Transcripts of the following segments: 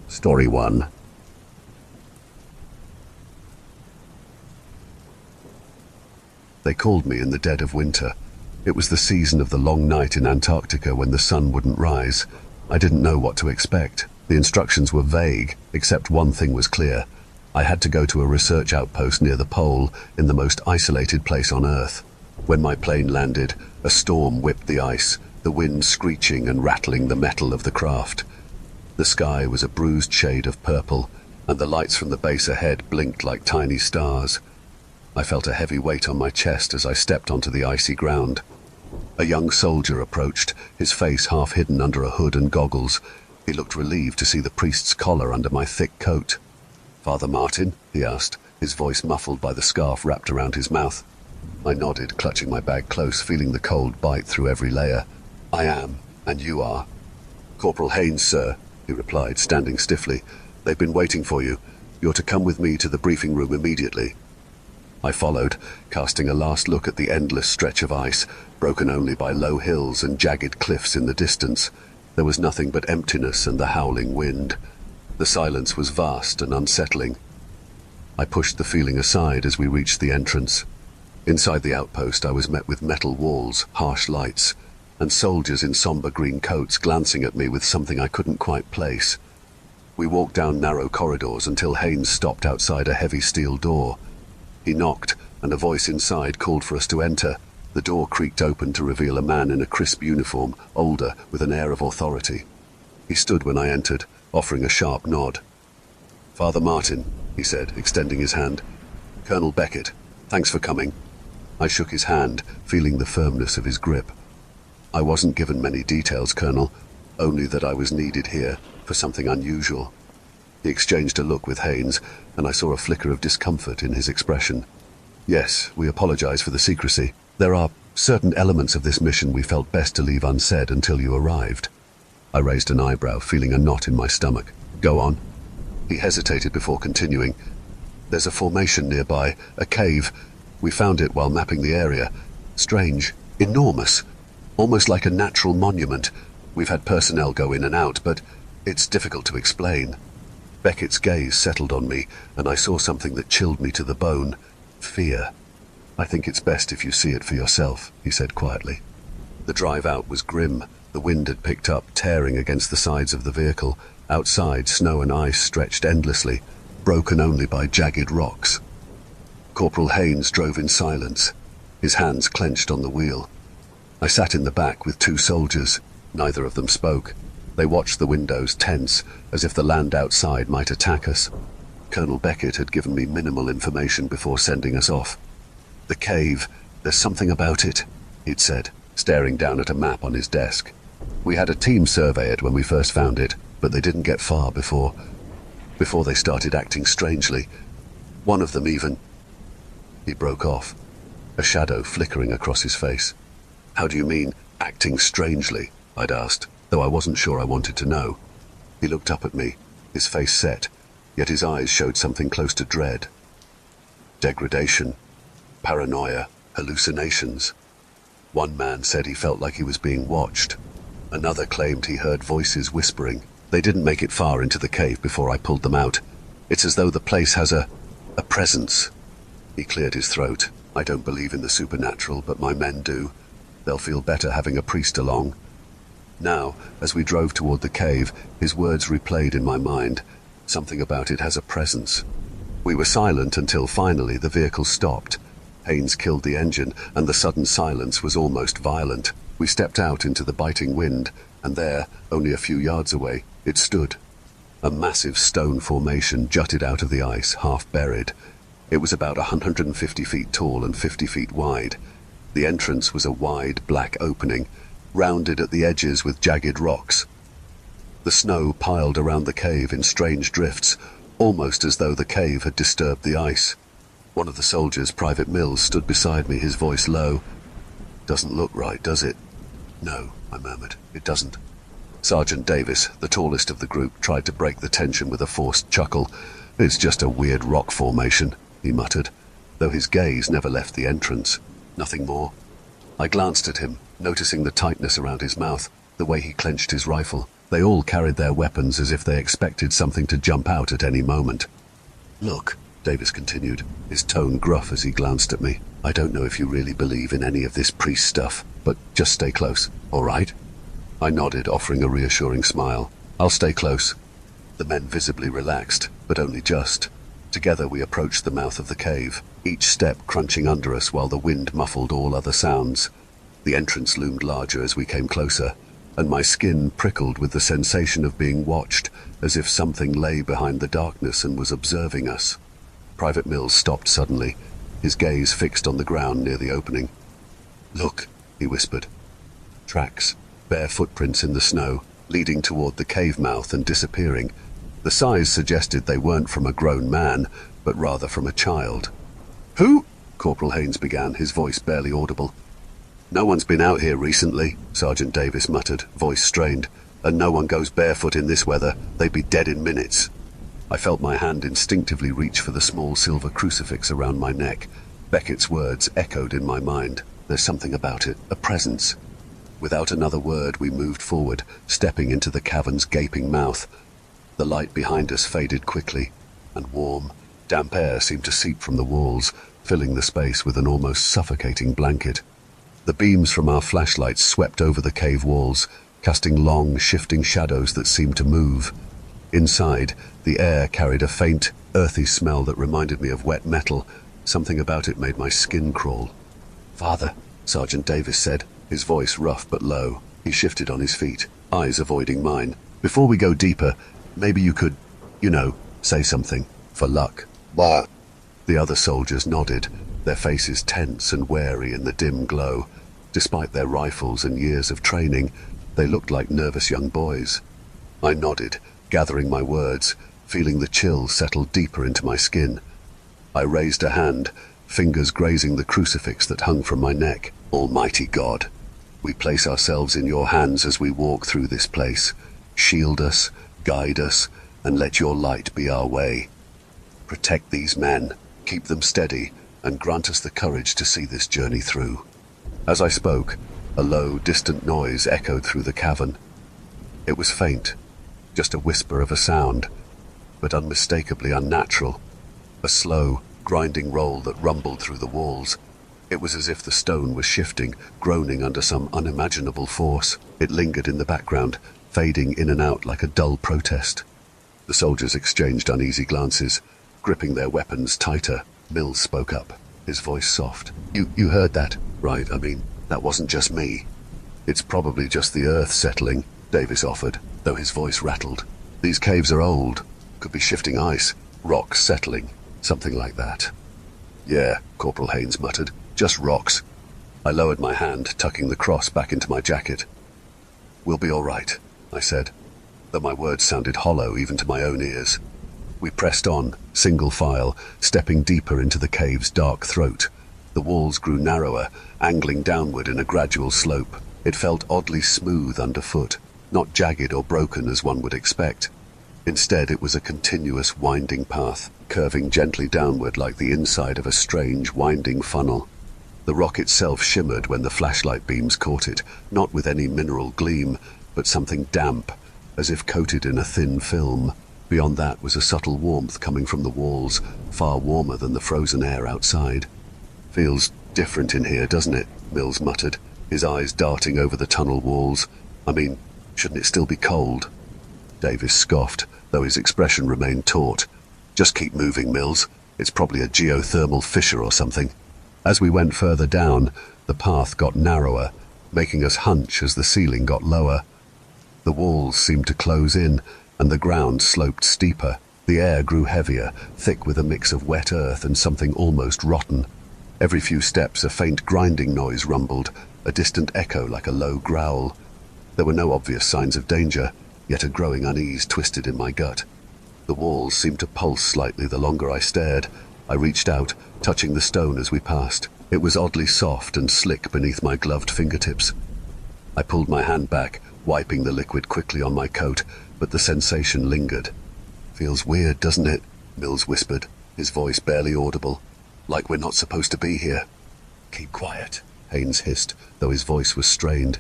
Story 1. They called me in the dead of winter. It was the season of the long night in Antarctica when the sun wouldn't rise. I didn't know what to expect. The instructions were vague, except one thing was clear. I had to go to a research outpost near the pole, in the most isolated place on Earth. When my plane landed, a storm whipped the ice, the wind screeching and rattling the metal of the craft. The sky was a bruised shade of purple, and the lights from the base ahead blinked like tiny stars. I felt a heavy weight on my chest as I stepped onto the icy ground. A young soldier approached, his face half hidden under a hood and goggles. He looked relieved to see the priest's collar under my thick coat. "Father Martin?" he asked, his voice muffled by the scarf wrapped around his mouth. I nodded, clutching my bag close, feeling the cold bite through every layer. "I am, and you are." "Corporal Haynes, sir," he replied, standing stiffly. "They've been waiting for you. You're to come with me to the briefing room immediately." I followed, casting a last look at the endless stretch of ice, broken only by low hills and jagged cliffs in the distance. There was nothing but emptiness and the howling wind. The silence was vast and unsettling. I pushed the feeling aside as we reached the entrance. Inside the outpost, I was met with metal walls, harsh lights, and soldiers in somber green coats glancing at me with something I couldn't quite place. We walked down narrow corridors until Haynes stopped outside a heavy steel door. He knocked, and a voice inside called for us to enter. The door creaked open to reveal a man in a crisp uniform, older, with an air of authority. He stood when I entered, offering a sharp nod. "Father Martin," he said, extending his hand. "Colonel Beckett, thanks for coming." I shook his hand, feeling the firmness of his grip. "I wasn't given many details, Colonel, only that I was needed here for something unusual." He exchanged a look with Haynes, and I saw a flicker of discomfort in his expression. "Yes, we apologize for the secrecy. There are certain elements of this mission we felt best to leave unsaid until you arrived." I raised an eyebrow, feeling a knot in my stomach. "Go on." He hesitated before continuing. "There's a formation nearby, a cave. We found it while mapping the area. Strange, enormous, almost like a natural monument. We've had personnel go in and out, but it's difficult to explain." Beckett's gaze settled on me, and I saw something that chilled me to the bone. Fear. "I think it's best if you see it for yourself," he said quietly. The drive out was grim. The wind had picked up, tearing against the sides of the vehicle. Outside, snow and ice stretched endlessly, broken only by jagged rocks. Corporal Haynes drove in silence, his hands clenched on the wheel. I sat in the back with two soldiers. Neither of them spoke. They watched the windows, tense, as if the land outside might attack us. Colonel Beckett had given me minimal information before sending us off. "The cave, there's something about it," he'd said, staring down at a map on his desk. "We had a team survey it when we first found it, but they didn't get far before they started acting strangely. One of them even—" He broke off, a shadow flickering across his face. "How do you mean, acting strangely?" I'd asked, though I wasn't sure I wanted to know. He looked up at me, his face set, yet his eyes showed something close to dread. Degradation, paranoia, hallucinations. One man said he felt like he was being watched. Another claimed he heard voices whispering. They didn't make it far into the cave before I pulled them out. "It's as though the place has a presence." He cleared his throat. "I don't believe in the supernatural, but my men do. They'll feel better having a priest along." Now, as we drove toward the cave, his words replayed in my mind. Something about it has a presence. We were silent until finally the vehicle stopped. Haynes killed the engine, and the sudden silence was almost violent. We stepped out into the biting wind, and there, only a few yards away, it stood. A massive stone formation jutted out of the ice, half buried. It was about 150 feet tall and 50 feet wide. The entrance was a wide, black opening, rounded at the edges with jagged rocks. The snow piled around the cave in strange drifts, almost as though the cave had disturbed the ice. One of the soldiers, Private Mills, stood beside me, his voice low. "Doesn't look right, does it?" "No," I murmured, "it doesn't." Sergeant Davis, the tallest of the group, tried to break the tension with a forced chuckle. "It's just a weird rock formation," he muttered, though his gaze never left the entrance. "Nothing more?" I glanced at him, noticing the tightness around his mouth, the way he clenched his rifle. They all carried their weapons as if they expected something to jump out at any moment. "Look," Davis continued, his tone gruff as he glanced at me. "I don't know if you really believe in any of this priest stuff, but just stay close, all right?" I nodded, offering a reassuring smile. "I'll stay close." The men visibly relaxed, but only just. Together we approached the mouth of the cave, each step crunching under us while the wind muffled all other sounds. The entrance loomed larger as we came closer, and my skin prickled with the sensation of being watched, as if something lay behind the darkness and was observing us. Private Mills stopped suddenly, his gaze fixed on the ground near the opening. "Look," he whispered. Tracks, bare footprints in the snow, leading toward the cave mouth and disappearing. The size suggested they weren't from a grown man, but rather from a child. "Who?" Corporal Haynes began, his voice barely audible. "No one's been out here recently," Sergeant Davis muttered, voice strained. "And no one goes barefoot in this weather. They'd be dead in minutes." I felt my hand instinctively reach for the small silver crucifix around my neck. Beckett's words echoed in my mind. "There's something about it, a presence." Without another word, we moved forward, stepping into the cavern's gaping mouth. The light behind us faded quickly, and warm, damp air seemed to seep from the walls, filling the space with an almost suffocating blanket. The beams from our flashlights swept over the cave walls, casting long, shifting shadows that seemed to move. Inside, the air carried a faint, earthy smell that reminded me of wet metal. Something about it made my skin crawl. "Father," Sergeant Davis said, his voice rough but low. He shifted on his feet, eyes avoiding mine. "Before we go deeper, maybe you could, say something, for luck." "What?" The other soldiers nodded, their faces tense and wary in the dim glow. Despite their rifles and years of training, they looked like nervous young boys. I nodded, gathering my words, feeling the chill settle deeper into my skin. I raised a hand, fingers grazing the crucifix that hung from my neck. "Almighty God, we place ourselves in your hands as we walk through this place. Shield us, guide us, and let your light be our way. Protect these men, keep them steady, and grant us the courage to see this journey through." As I spoke, a low, distant noise echoed through the cavern. It was faint, just a whisper of a sound, but unmistakably unnatural. A slow, grinding roll that rumbled through the walls. It was as if the stone was shifting, groaning under some unimaginable force. It lingered in the background, fading in and out like a dull protest. The soldiers exchanged uneasy glances, gripping their weapons tighter. Mills spoke up, his voice soft. You heard that, right? I mean, that wasn't just me." "It's probably just the earth settling," Davis offered, though his voice rattled. "These caves are old. Could be shifting ice, rocks settling, something like that." "Yeah," Corporal Haynes muttered, "just rocks." I lowered my hand, tucking the cross back into my jacket. "We'll be all right," I said, though my words sounded hollow even to my own ears. We pressed on, single file, stepping deeper into the cave's dark throat. The walls grew narrower, angling downward in a gradual slope. It felt oddly smooth underfoot, not jagged or broken as one would expect. Instead, it was a continuous winding path, curving gently downward like the inside of a strange, winding funnel. The rock itself shimmered when the flashlight beams caught it, not with any mineral gleam, but something damp, as if coated in a thin film. Beyond that was a subtle warmth coming from the walls, far warmer than the frozen air outside. "Feels different in here, doesn't it?" Mills muttered, his eyes darting over the tunnel walls. "I mean, shouldn't it still be cold?" Davis scoffed, though his expression remained taut. "Just keep moving, Mills. It's probably a geothermal fissure or something." As we went further down, the path got narrower, making us hunch as the ceiling got lower. The walls seemed to close in, and the ground sloped steeper. The air grew heavier, thick with a mix of wet earth and something almost rotten. Every few steps a faint grinding noise rumbled, a distant echo like a low growl. There were no obvious signs of danger, yet a growing unease twisted in my gut. The walls seemed to pulse slightly the longer I stared. I reached out, touching the stone as we passed. It was oddly soft and slick beneath my gloved fingertips. I pulled my hand back, wiping the liquid quickly on my coat, but the sensation lingered. "Feels weird, doesn't it?" Mills whispered, his voice barely audible. "Like we're not supposed to be here." "Keep quiet," Haynes hissed, though his voice was strained.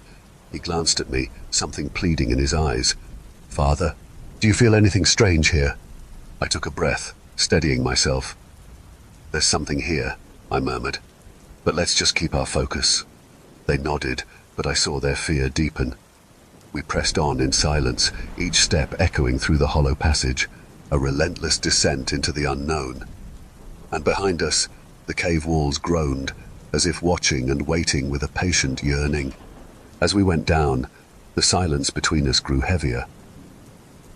He glanced at me, something pleading in his eyes. Father, do you feel anything strange here? I took a breath, steadying myself. There's something here, I murmured. But let's just keep our focus. They nodded, but I saw their fear deepen. We pressed on in silence, each step echoing through the hollow passage, a relentless descent into the unknown. And behind us, the cave walls groaned, as if watching and waiting with a patient yearning. As we went down, the silence between us grew heavier.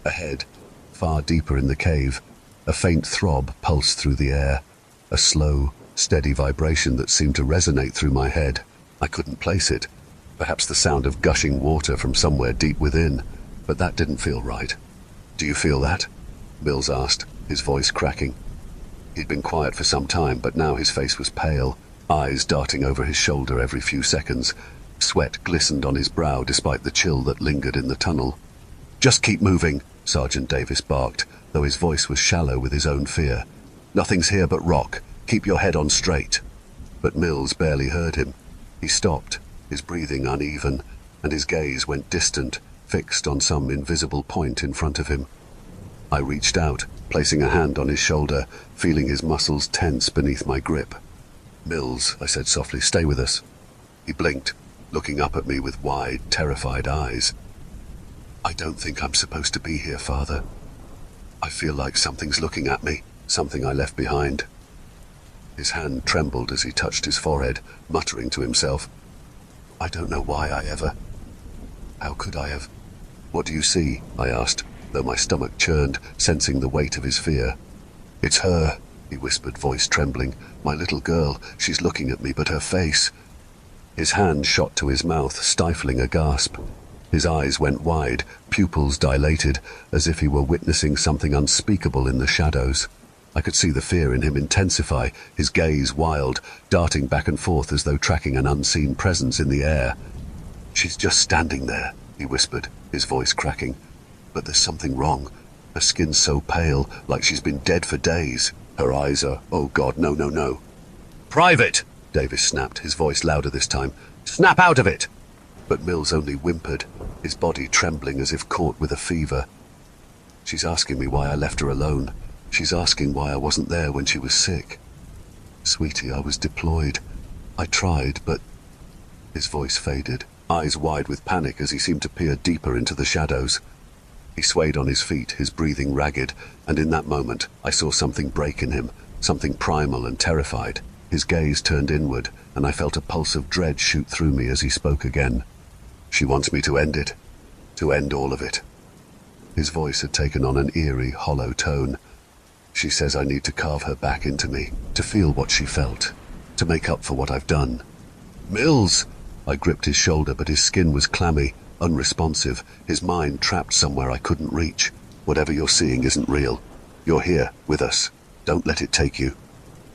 Ahead, far deeper in the cave, a faint throb pulsed through the air, a slow, steady vibration that seemed to resonate through my head. I couldn't place it. Perhaps the sound of gushing water from somewhere deep within, but that didn't feel right. Do you feel that? Mills asked, his voice cracking. He'd been quiet for some time, but now his face was pale, eyes darting over his shoulder every few seconds. Sweat glistened on his brow despite the chill that lingered in the tunnel. Just keep moving, Sergeant Davis barked, though his voice was shallow with his own fear. Nothing's here but rock. Keep your head on straight. But Mills barely heard him. He stopped, his breathing uneven, and his gaze went distant, fixed on some invisible point in front of him. I reached out, placing a hand on his shoulder, feeling his muscles tense beneath my grip. Mills, I said softly, stay with us. He blinked, looking up at me with wide, terrified eyes. I don't think I'm supposed to be here, Father. I feel like something's looking at me, something I left behind. His hand trembled as he touched his forehead, muttering to himself. I don't know why I ever... How could I have... What do you see? I asked, though my stomach churned, sensing the weight of his fear. It's her, he whispered, voice trembling. My little girl, she's looking at me, but her face... His hand shot to his mouth, stifling a gasp. His eyes went wide, pupils dilated, as if he were witnessing something unspeakable in the shadows. I could see the fear in him intensify, his gaze wild, darting back and forth as though tracking an unseen presence in the air. She's just standing there, he whispered, his voice cracking. But there's something wrong. Her skin's so pale, like she's been dead for days. Her eyes are... Oh God, no, no, no. Private! Davis snapped, his voice louder this time. Snap out of it! But Mills only whimpered, his body trembling as if caught with a fever. She's asking me why I left her alone. She's asking why I wasn't there when she was sick. Sweetie, I was deployed. I tried, but... His voice faded, eyes wide with panic as he seemed to peer deeper into the shadows. He swayed on his feet, his breathing ragged, and in that moment I saw something break in him, something primal and terrified. His gaze turned inward, and I felt a pulse of dread shoot through me as he spoke again. She wants me to end it. To end all of it. His voice had taken on an eerie, hollow tone. She says I need to carve her back into me, to feel what she felt, to make up for what I've done. Mills! I gripped his shoulder, but his skin was clammy, unresponsive, his mind trapped somewhere I couldn't reach. Whatever you're seeing isn't real. You're here, with us. Don't let it take you.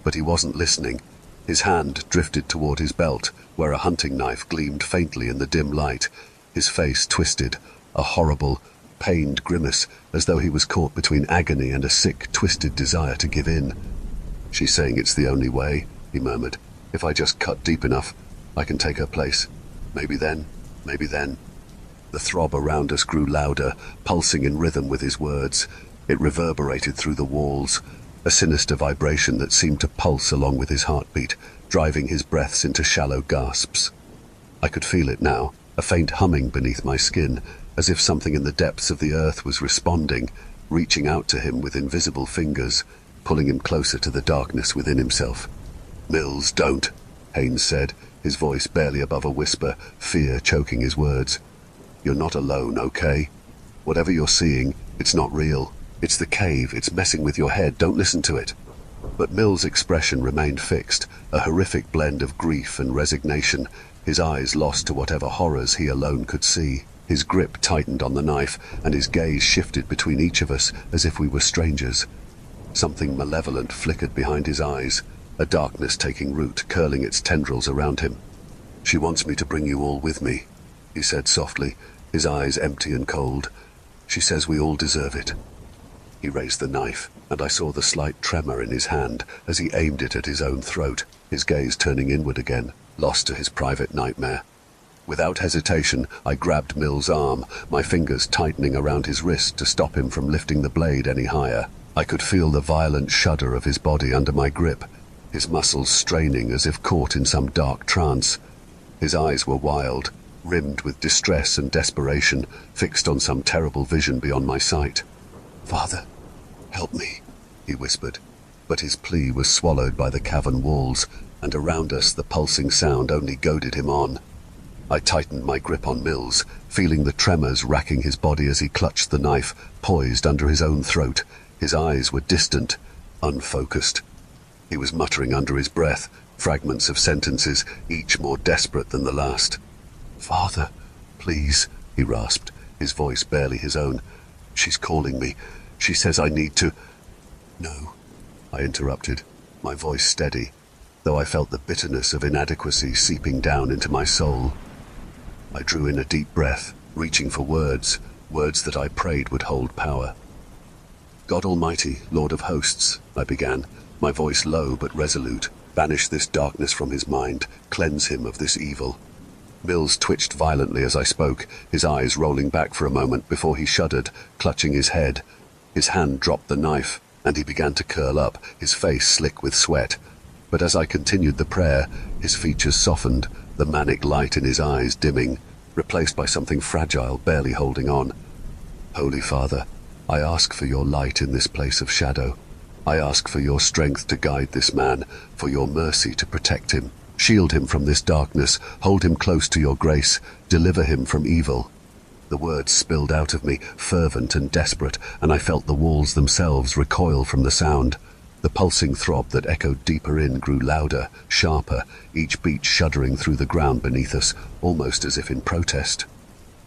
But he wasn't listening. His hand drifted toward his belt, where a hunting knife gleamed faintly in the dim light. His face twisted, a horrible, pained grimace, as though he was caught between agony and a sick, twisted desire to give in. She's saying it's the only way, he murmured. If I just cut deep enough, I can take her place. Maybe then, maybe then. The throb around us grew louder, pulsing in rhythm with his words. It reverberated through the walls, a sinister vibration that seemed to pulse along with his heartbeat, driving his breaths into shallow gasps. I could feel it now, a faint humming beneath my skin, as if something in the depths of the earth was responding, reaching out to him with invisible fingers, pulling him closer to the darkness within himself. Mills, don't, Haynes said, his voice barely above a whisper, fear choking his words. You're not alone, okay? Whatever you're seeing, it's not real. It's the cave, it's messing with your head, don't listen to it. But Mills' expression remained fixed, a horrific blend of grief and resignation, his eyes lost to whatever horrors he alone could see. His grip tightened on the knife, and his gaze shifted between each of us as if we were strangers. Something malevolent flickered behind his eyes, a darkness taking root, curling its tendrils around him. She wants me to bring you all with me, he said softly, his eyes empty and cold. She says we all deserve it. He raised the knife, and I saw the slight tremor in his hand as he aimed it at his own throat, his gaze turning inward again, lost to his private nightmare. Without hesitation, I grabbed Mill's arm, my fingers tightening around his wrist to stop him from lifting the blade any higher. I could feel the violent shudder of his body under my grip, his muscles straining as if caught in some dark trance. His eyes were wild, rimmed with distress and desperation, fixed on some terrible vision beyond my sight. "Father, help me," he whispered, but his plea was swallowed by the cavern walls, and around us the pulsing sound only goaded him on. I tightened my grip on Mills, feeling the tremors racking his body as he clutched the knife, poised under his own throat. His eyes were distant, unfocused. He was muttering under his breath, fragments of sentences, each more desperate than the last. "Father, please," he rasped, his voice barely his own. "She's calling me. She says I need to—" "No," I interrupted, my voice steady, though I felt the bitterness of inadequacy seeping down into my soul. I drew in a deep breath, reaching for words that I prayed would hold power. "God Almighty, Lord of Hosts," I began, my voice low but resolute. "Banish this darkness from his mind, cleanse him of this evil." Mills twitched violently as I spoke, his eyes rolling back for a moment before he shuddered, clutching his head. His hand dropped the knife, and he began to curl up, his face slick with sweat. But as I continued the prayer, his features softened, the manic light in his eyes dimming, replaced by something fragile, barely holding on. "Holy Father, I ask for your light in this place of shadow. I ask for your strength to guide this man, for your mercy to protect him. Shield him from this darkness, hold him close to your grace, deliver him from evil." The words spilled out of me, fervent and desperate, and I felt the walls themselves recoil from the sound. The pulsing throb that echoed deeper in grew louder, sharper, each beat shuddering through the ground beneath us, almost as if in protest.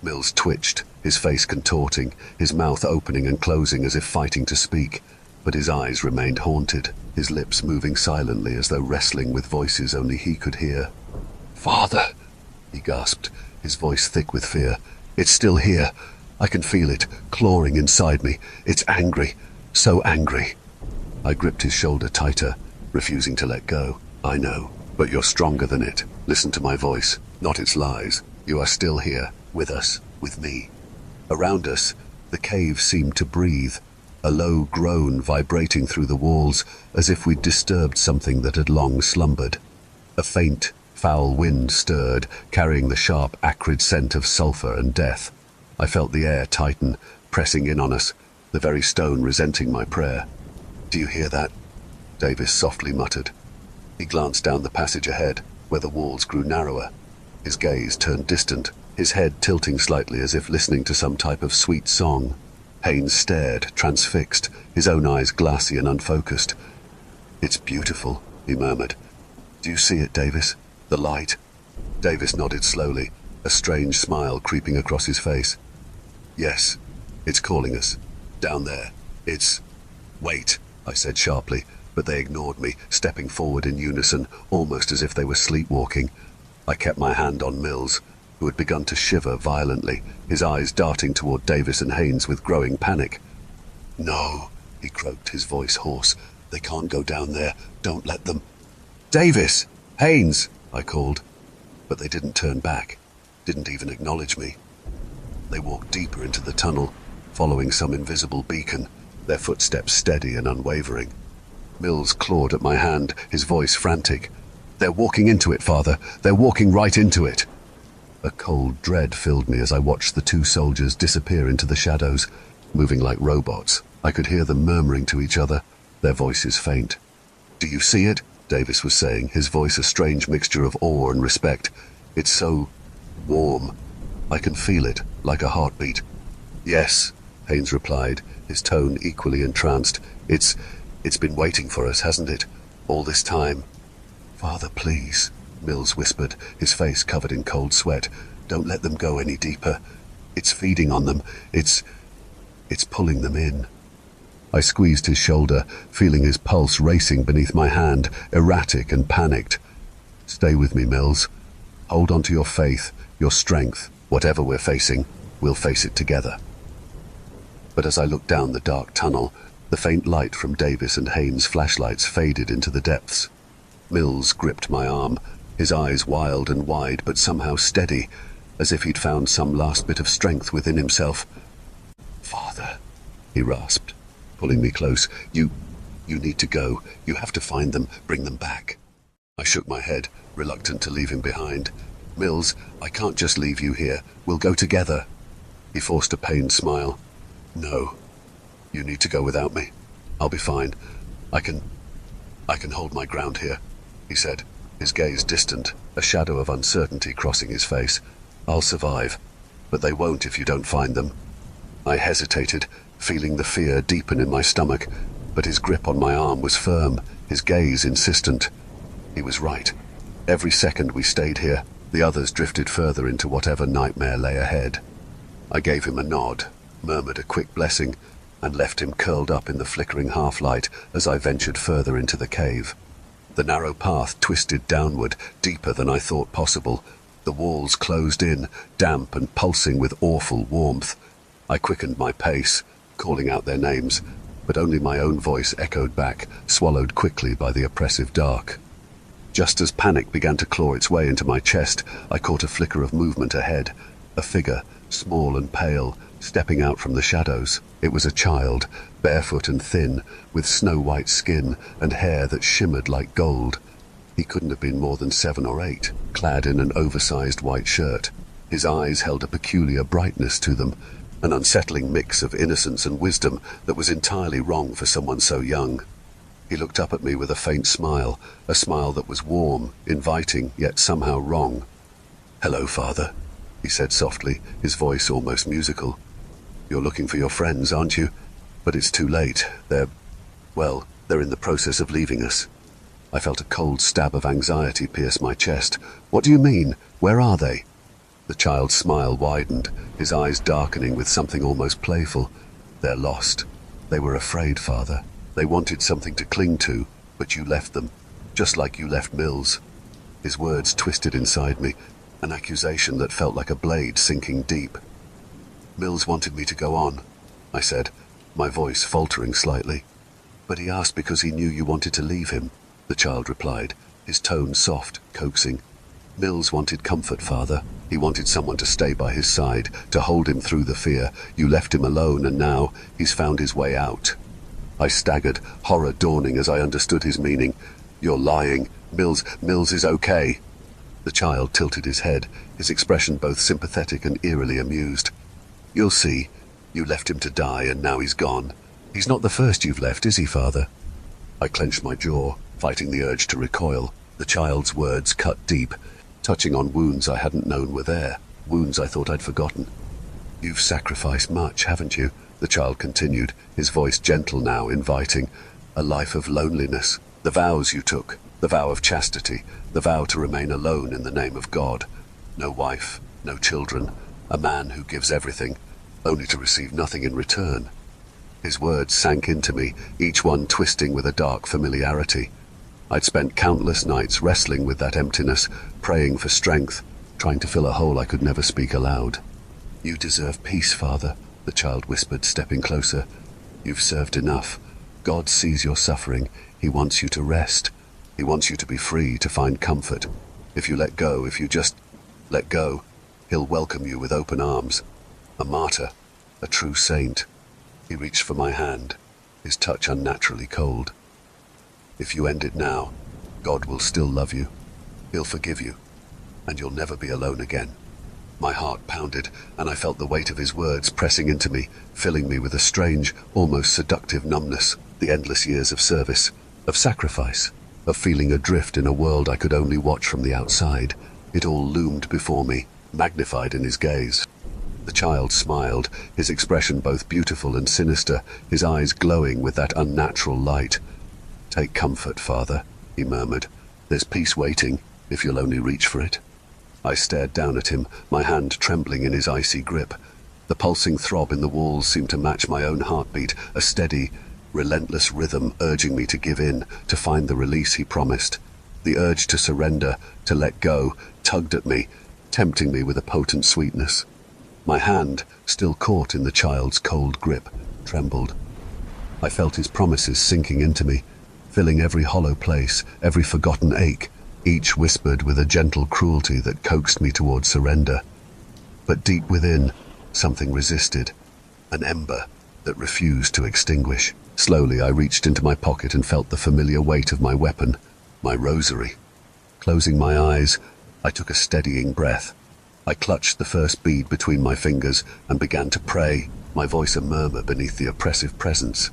Mills twitched, his face contorting, his mouth opening and closing as if fighting to speak, but his eyes remained haunted, his lips moving silently as though wrestling with voices only he could hear. "Father," he gasped, his voice thick with fear. "It's still here. I can feel it, clawing inside me. It's angry, so angry." I gripped his shoulder tighter, refusing to let go. "I know, but you're stronger than it. Listen to my voice, not its lies. You are still here, with us, with me." Around us, the cave seemed to breathe, a low groan vibrating through the walls, as if we'd disturbed something that had long slumbered. A faint, foul wind stirred, carrying the sharp, acrid scent of sulfur and death. I felt the air tighten, pressing in on us, the very stone resenting my prayer. "Do you hear that?" Davis softly muttered. He glanced down the passage ahead, where the walls grew narrower. His gaze turned distant, his head tilting slightly as if listening to some type of sweet song. Haynes stared, transfixed, his own eyes glassy and unfocused. "It's beautiful," he murmured. "Do you see it, Davis? The light?" Davis nodded slowly, a strange smile creeping across his face. "Yes, it's calling us. Down there. It's—" "Wait," I said sharply, but they ignored me, stepping forward in unison, almost as if they were sleepwalking. I kept my hand on Mills, who had begun to shiver violently, his eyes darting toward Davis and Haynes with growing panic. "No," he croaked, his voice hoarse. "They can't go down there. Don't let them." "Davis! Haynes!" I called. But they didn't turn back, didn't even acknowledge me. They walked deeper into the tunnel, following some invisible beacon, their footsteps steady and unwavering. Mills clawed at my hand, his voice frantic. "They're walking into it, Father. They're walking right into it." A cold dread filled me as I watched the two soldiers disappear into the shadows, moving like robots. I could hear them murmuring to each other, their voices faint. "Do you see it?" Davis was saying, his voice a strange mixture of awe and respect. "It's so warm. I can feel it, like a heartbeat." "Yes," Haynes replied, his tone equally entranced. It's been waiting for us, hasn't it? All this time." "Father, please," Mills whispered, his face covered in cold sweat. "Don't let them go any deeper. It's feeding on them. It's pulling them in." I squeezed his shoulder, feeling his pulse racing beneath my hand, erratic and panicked. "Stay with me, Mills. Hold on to your faith, your strength. Whatever we're facing, we'll face it together." But as I looked down the dark tunnel, the faint light from Davis and Haynes' flashlights faded into the depths. Mills gripped my arm, his eyes wild and wide but somehow steady, as if he'd found some last bit of strength within himself. "Father," he rasped, pulling me close. You need to go. You have to find them, bring them back." I shook my head, reluctant to leave him behind. "Mills, I can't just leave you here. We'll go together." He forced a pained smile. "No, you need to go without me. I'll be fine. I can hold my ground here," he said, his gaze distant, a shadow of uncertainty crossing his face. "I'll survive, but they won't if you don't find them." I hesitated, feeling the fear deepen in my stomach, but his grip on my arm was firm, his gaze insistent. He was right. Every second we stayed here, the others drifted further into whatever nightmare lay ahead. I gave him a nod, murmured a quick blessing, and left him curled up in the flickering half-light as I ventured further into the cave. The narrow path twisted downward, deeper than I thought possible. The walls closed in, damp and pulsing with awful warmth. I quickened my pace, calling out their names, but only my own voice echoed back, swallowed quickly by the oppressive dark. Just as panic began to claw its way into my chest, I caught a flicker of movement ahead. A figure, small and pale, stepping out from the shadows. It was a child, barefoot and thin, with snow-white skin and hair that shimmered like gold. He couldn't have been more than 7 or 8, clad in an oversized white shirt. His eyes held a peculiar brightness to them, an unsettling mix of innocence and wisdom that was entirely wrong for someone so young. He looked up at me with a faint smile, a smile that was warm, inviting, yet somehow wrong. "Hello, Father," he said softly, his voice almost musical. "You're looking for your friends, aren't you? But it's too late. They're in the process of leaving us." I felt a cold stab of anxiety pierce my chest. "What do you mean? Where are they?" The child's smile widened, his eyes darkening with something almost playful. "They're lost. They were afraid, Father. They wanted something to cling to, but you left them, just like you left Mills." His words twisted inside me, an accusation that felt like a blade sinking deep. "Mills wanted me to go on," I said, my voice faltering slightly. "But he asked because he knew you wanted to leave him," the child replied, his tone soft, coaxing. "Mills wanted comfort, Father. He wanted someone to stay by his side, to hold him through the fear. You left him alone, and now he's found his way out." I staggered, horror dawning as I understood his meaning. "You're lying. Mills is okay." The child tilted his head, his expression both sympathetic and eerily amused. "You'll see. You left him to die, and now he's gone. He's not the first you've left, is he, Father?" I clenched my jaw, fighting the urge to recoil. The child's words cut deep, touching on wounds I hadn't known were there, wounds I thought I'd forgotten. "You've sacrificed much, haven't you?" the child continued, his voice gentle now, inviting. "A life of loneliness. The vows you took, the vow of chastity, the vow to remain alone in the name of God. No wife, no children, a man who gives everything, only to receive nothing in return." His words sank into me, each one twisting with a dark familiarity. I'd spent countless nights wrestling with that emptiness, praying for strength, trying to fill a hole I could never speak aloud. "You deserve peace, Father," the child whispered, stepping closer. "You've served enough. God sees your suffering. He wants you to rest. He wants you to be free, to find comfort. If you let go, if you just let go, He'll welcome you with open arms. A martyr, a true saint." He reached for my hand, his touch unnaturally cold. "If you end it now, God will still love you. He'll forgive you, and you'll never be alone again." My heart pounded, and I felt the weight of his words pressing into me, filling me with a strange, almost seductive numbness. The endless years of service, of sacrifice, of feeling adrift in a world I could only watch from the outside. It all loomed before me, magnified in his gaze. The child smiled, his expression both beautiful and sinister, his eyes glowing with that unnatural light. "Take comfort, Father," he murmured. "There's peace waiting, if you'll only reach for it." I stared down at him, my hand trembling in his icy grip. The pulsing throb in the walls seemed to match my own heartbeat, a steady, relentless rhythm urging me to give in, to find the release he promised. The urge to surrender, to let go, tugged at me, tempting me with a potent sweetness. My hand, still caught in the child's cold grip, trembled. I felt his promises sinking into me, filling every hollow place, every forgotten ache, each whispered with a gentle cruelty that coaxed me toward surrender. But deep within, something resisted, an ember that refused to extinguish. Slowly, I reached into my pocket and felt the familiar weight of my weapon, my rosary. Closing my eyes, I took a steadying breath. I clutched the first bead between my fingers and began to pray, my voice a murmur beneath the oppressive presence.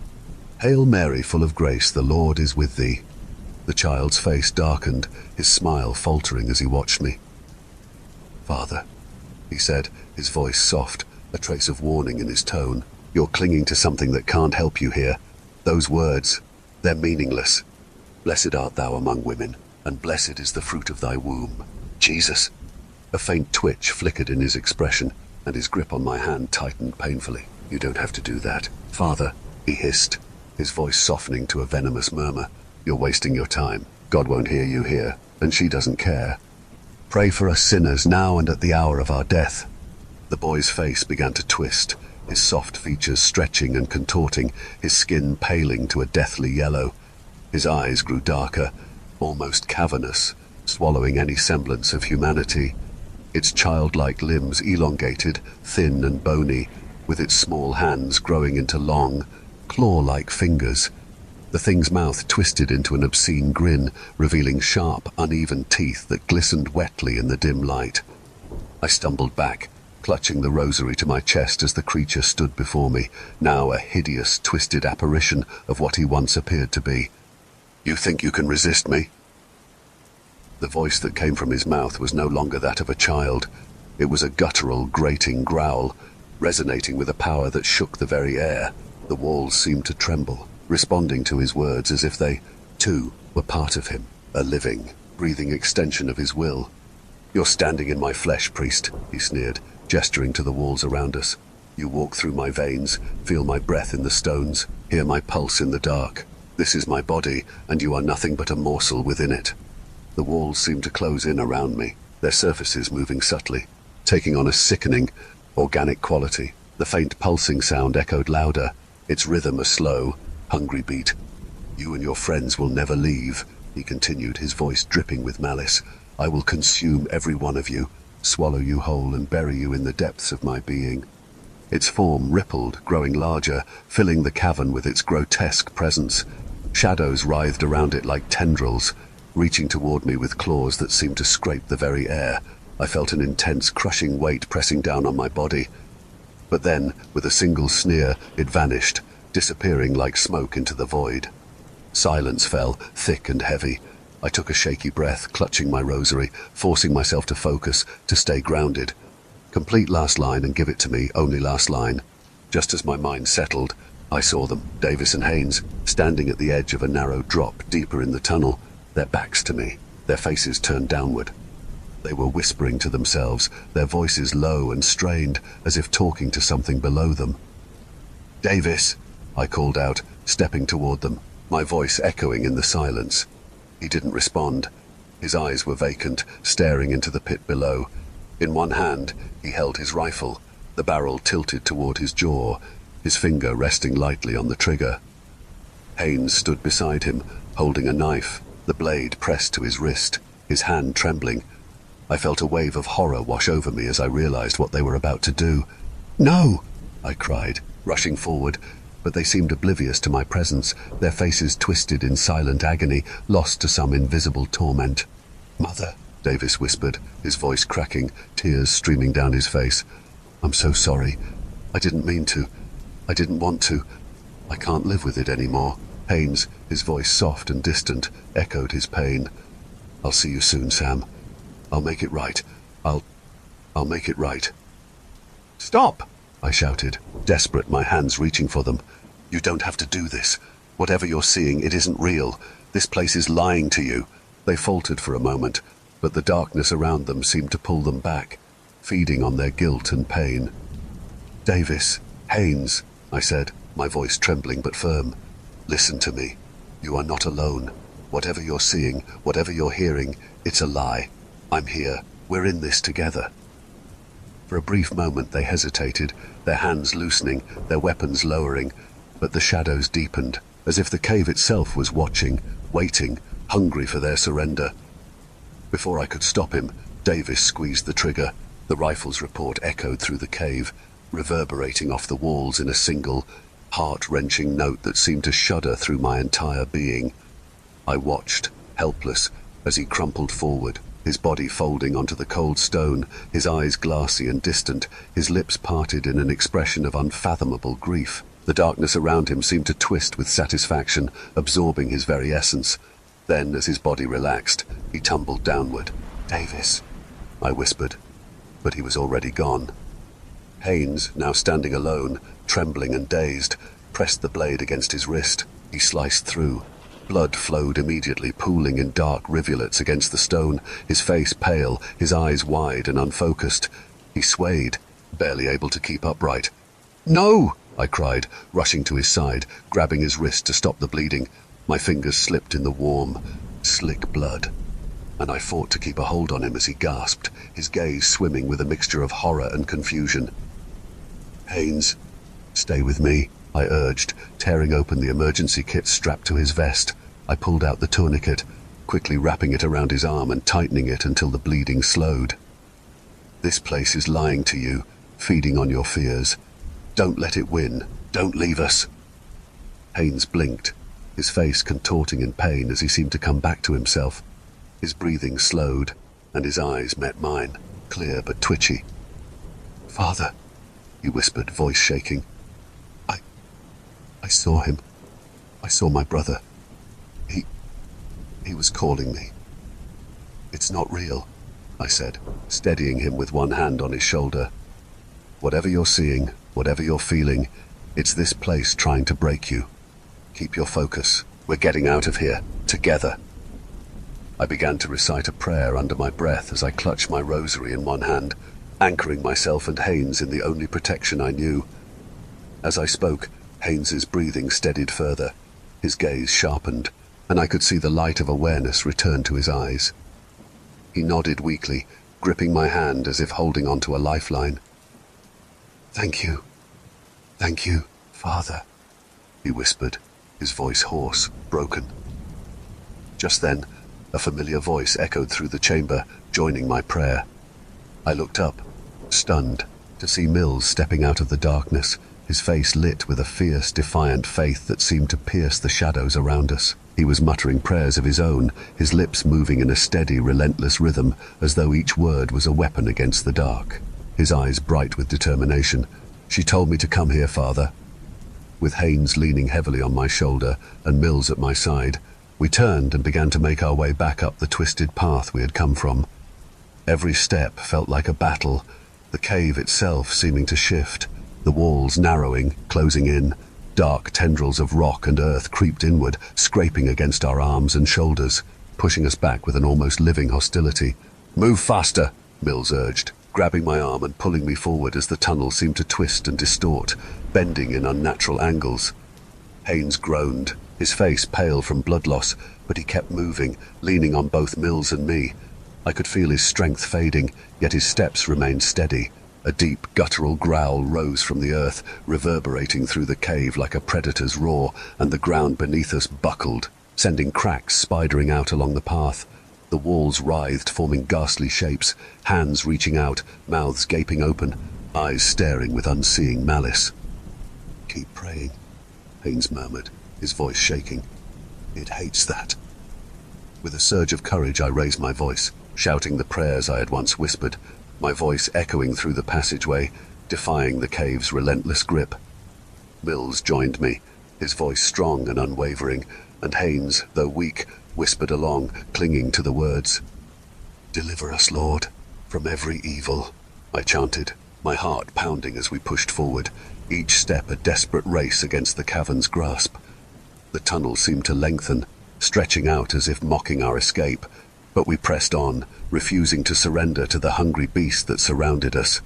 Hail Mary, full of grace, the Lord is with thee. The child's face darkened, his smile faltering as he watched me. Father, he said, his voice soft, a trace of warning in his tone. You're clinging to something that can't help you here. Those words, they're meaningless. Blessed art thou among women, and blessed is the fruit of thy womb. Jesus. A faint twitch flickered in his expression, and his grip on my hand tightened painfully. You don't have to do that. Father, he hissed, his voice softening to a venomous murmur. You're wasting your time. God won't hear you here, and she doesn't care. Pray for us sinners now and at the hour of our death. The boy's face began to twist, his soft features stretching and contorting, his skin paling to a deathly yellow. His eyes grew darker, almost cavernous, swallowing any semblance of humanity. Its childlike limbs elongated, thin and bony, with its small hands growing into long, claw-like fingers. The thing's mouth twisted into an obscene grin, revealing sharp, uneven teeth that glistened wetly in the dim light. I stumbled back, clutching the rosary to my chest as the creature stood before me, now a hideous, twisted apparition of what he once appeared to be. You think you can resist me? The voice that came from his mouth was no longer that of a child. It was a guttural, grating growl, resonating with a power that shook the very air. The walls seemed to tremble, responding to his words as if they, too, were part of him, a living, breathing extension of his will. You're standing in my flesh, priest, he sneered, gesturing to the walls around us. You walk through my veins, feel my breath in the stones, hear my pulse in the dark. This is my body, and you are nothing but a morsel within it. The walls seemed to close in around me, their surfaces moving subtly, taking on a sickening, organic quality. The faint pulsing sound echoed louder, its rhythm a slow, hungry beat. You and your friends will never leave, he continued, his voice dripping with malice. I will consume every one of you, swallow you whole and bury you in the depths of my being. Its form rippled, growing larger, filling the cavern with its grotesque presence. Shadows writhed around it like tendrils, reaching toward me with claws that seemed to scrape the very air. I felt an intense, crushing weight pressing down on my body. But then, with a single sneer, it vanished, disappearing like smoke into the void. Silence fell, thick and heavy. I took a shaky breath, clutching my rosary, forcing myself to focus, to stay grounded. Complete last line and give it to me, only last line. Just as my mind settled, I saw them, Davis and Haynes, standing at the edge of a narrow drop deeper in the tunnel, their backs to me, their faces turned downward. They were whispering to themselves, their voices low and strained, as if talking to something below them. Davis, I called out, stepping toward them, my voice echoing in the silence. He didn't respond. His eyes were vacant, staring into the pit below. In one hand, he held his rifle, the barrel tilted toward his jaw, his finger resting lightly on the trigger. Haynes stood beside him, holding a knife, the blade pressed to his wrist, his hand trembling. I felt a wave of horror wash over me as I realized what they were about to do. No! I cried, rushing forward, but they seemed oblivious to my presence, their faces twisted in silent agony, lost to some invisible torment. Mother, Davis whispered, his voice cracking, tears streaming down his face. I'm so sorry. I didn't mean to. I didn't want to. I can't live with it anymore. Haynes, his voice soft and distant, echoed his pain. I'll see you soon, Sam. I'll make it right. I'll make it right. Stop! I shouted, desperate, my hands reaching for them. You don't have to do this. Whatever you're seeing, it isn't real. This place is lying to you. They faltered for a moment, but the darkness around them seemed to pull them back, feeding on their guilt and pain. Davis, Haynes, I said, my voice trembling but firm. Listen to me. You are not alone. Whatever you're seeing, whatever you're hearing, it's a lie. I'm here. We're in this together. For a brief moment they hesitated, their hands loosening, their weapons lowering, but the shadows deepened, as if the cave itself was watching, waiting, hungry for their surrender. Before I could stop him, Davis squeezed the trigger. The rifle's report echoed through the cave, reverberating off the walls in a single, heart-wrenching note that seemed to shudder through my entire being. I watched, helpless, as he crumpled forward, his body folding onto the cold stone, his eyes glassy and distant, his lips parted in an expression of unfathomable grief. The darkness around him seemed to twist with satisfaction, absorbing his very essence. Then, as his body relaxed, he tumbled downward. "Davis," I whispered, but he was already gone. Haynes, now standing alone, trembling and dazed, pressed the blade against his wrist. He sliced through. Blood flowed immediately, pooling in dark rivulets against the stone, his face pale, his eyes wide and unfocused. He swayed, barely able to keep upright. "No!" I cried, rushing to his side, grabbing his wrist to stop the bleeding. My fingers slipped in the warm, slick blood, and I fought to keep a hold on him as he gasped, his gaze swimming with a mixture of horror and confusion. "Haynes, stay with me," I urged, tearing open the emergency kit strapped to his vest. I pulled out the tourniquet, quickly wrapping it around his arm and tightening it until the bleeding slowed. "This place is lying to you, feeding on your fears. Don't let it win. Don't leave us." Haynes blinked, his face contorting in pain as he seemed to come back to himself. His breathing slowed, and his eyes met mine, clear but twitchy. "Father," he whispered, voice shaking. I saw him. I saw my brother. He was calling me." "It's not real," I said, steadying him with one hand on his shoulder. "Whatever you're seeing, whatever you're feeling, it's this place trying to break you. Keep your focus. We're getting out of here, together." I began to recite a prayer under my breath as I clutched my rosary in one hand, anchoring myself and Haynes in the only protection I knew. As I spoke, Haynes's breathing steadied further, his gaze sharpened, and I could see the light of awareness return to his eyes. He nodded weakly, gripping my hand as if holding onto a lifeline. Thank you, Father," he whispered, his voice hoarse, broken. Just then, a familiar voice echoed through the chamber, joining my prayer. I looked up, stunned, to see Mills stepping out of the darkness, his face lit with a fierce, defiant faith that seemed to pierce the shadows around us. He was muttering prayers of his own, his lips moving in a steady, relentless rhythm, as though each word was a weapon against the dark. His eyes bright with determination. "She told me to come here, Father." With Haynes leaning heavily on my shoulder and Mills at my side, we turned and began to make our way back up the twisted path we had come from. Every step felt like a battle, the cave itself seeming to shift, the walls narrowing, closing in. Dark tendrils of rock and earth creeped inward, scraping against our arms and shoulders, pushing us back with an almost living hostility. "Move faster," Mills urged, grabbing my arm and pulling me forward as the tunnel seemed to twist and distort, bending in unnatural angles. Haynes groaned, his face pale from blood loss, but he kept moving, leaning on both Mills and me. I could feel his strength fading, yet his steps remained steady. A deep, guttural growl rose from the earth, reverberating through the cave like a predator's roar, and the ground beneath us buckled, sending cracks spidering out along the path. The walls writhed, forming ghastly shapes, hands reaching out, mouths gaping open, eyes staring with unseeing malice. "Keep praying," Haynes murmured, his voice shaking. "It hates that." With a surge of courage, I raised my voice, shouting the prayers I had once whispered, my voice echoing through the passageway, defying the cave's relentless grip. Mills joined me, his voice strong and unwavering, and Haynes, though weak, whispered along, clinging to the words. "Deliver us, Lord, from every evil," I chanted, my heart pounding as we pushed forward, each step a desperate race against the cavern's grasp. The tunnel seemed to lengthen, stretching out as if mocking our escape, but we pressed on, refusing to surrender to the hungry beast that surrounded us.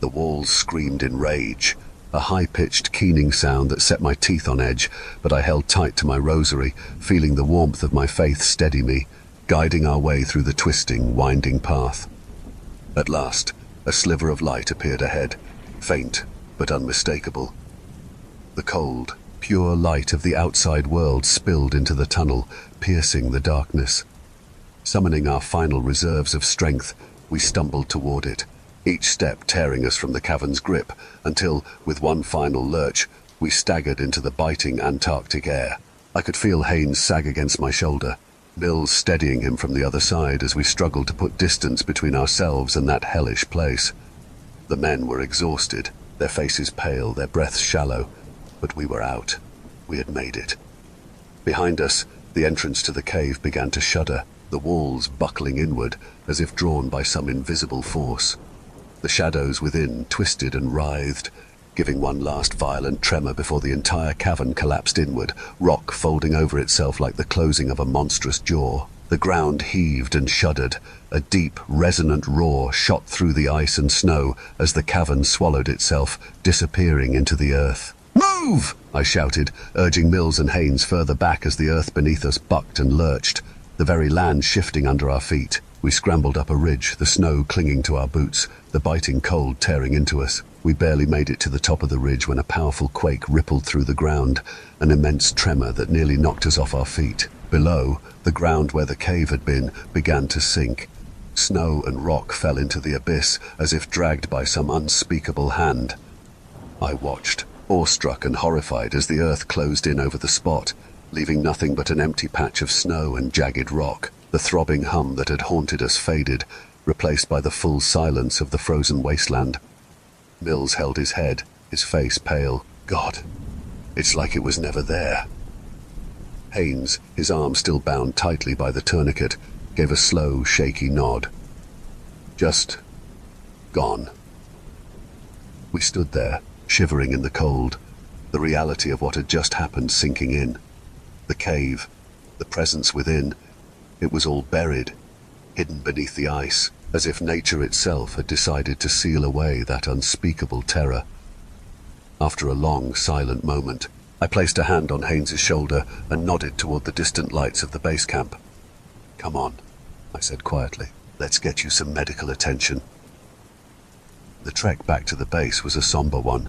The walls screamed in rage, a high-pitched, keening sound that set my teeth on edge, but I held tight to my rosary, feeling the warmth of my faith steady me, guiding our way through the twisting, winding path. At last, a sliver of light appeared ahead, faint but unmistakable. The cold, pure light of the outside world spilled into the tunnel, piercing the darkness. Summoning our final reserves of strength, we stumbled toward it, each step tearing us from the cavern's grip until, with one final lurch, we staggered into the biting Antarctic air. I could feel Haynes sag against my shoulder, Mills steadying him from the other side as we struggled to put distance between ourselves and that hellish place. The men were exhausted, their faces pale, their breaths shallow, but we were out. We had made it. Behind us, the entrance to the cave began to shudder, the walls buckling inward as if drawn by some invisible force. The shadows within twisted and writhed, giving one last violent tremor before the entire cavern collapsed inward, rock folding over itself like the closing of a monstrous jaw. The ground heaved and shuddered. A deep, resonant roar shot through the ice and snow as the cavern swallowed itself, disappearing into the earth. "Move!" I shouted, urging Mills and Haynes further back as the earth beneath us bucked and lurched, the very land shifting under our feet. We scrambled up a ridge, the snow clinging to our boots, the biting cold tearing into us. We barely made it to the top of the ridge when a powerful quake rippled through the ground, an immense tremor that nearly knocked us off our feet. Below, the ground where the cave had been began to sink. Snow and rock fell into the abyss as if dragged by some unspeakable hand. I watched, awestruck and horrified, as the earth closed in over the spot, leaving nothing but an empty patch of snow and jagged rock. The throbbing hum that had haunted us faded, replaced by the full silence of the frozen wasteland. Mills held his head, his face pale. God, it's like it was never there. Haynes, his arm still bound tightly by the tourniquet, gave a slow, shaky nod. Just gone. We stood there, shivering in the cold, the reality of what had just happened sinking in. The cave, the presence within, it was all buried, hidden beneath the ice, as if nature itself had decided to seal away that unspeakable terror. After a long, silent moment, I placed a hand on Haynes's shoulder and nodded toward the distant lights of the base camp. "Come on," I said quietly. "Let's get you some medical attention." The trek back to the base was a somber one.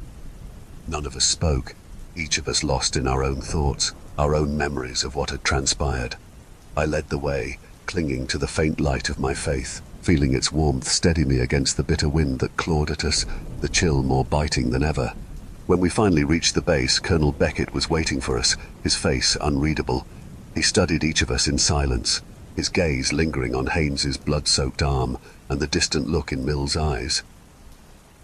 None of us spoke, each of us lost in our own thoughts, our own memories of what had transpired. I led the way, clinging to the faint light of my faith, feeling its warmth steady me against the bitter wind that clawed at us, the chill more biting than ever. When we finally reached the base, Colonel Beckett was waiting for us, his face unreadable. He studied each of us in silence, his gaze lingering on Haynes's blood-soaked arm and the distant look in Mill's eyes.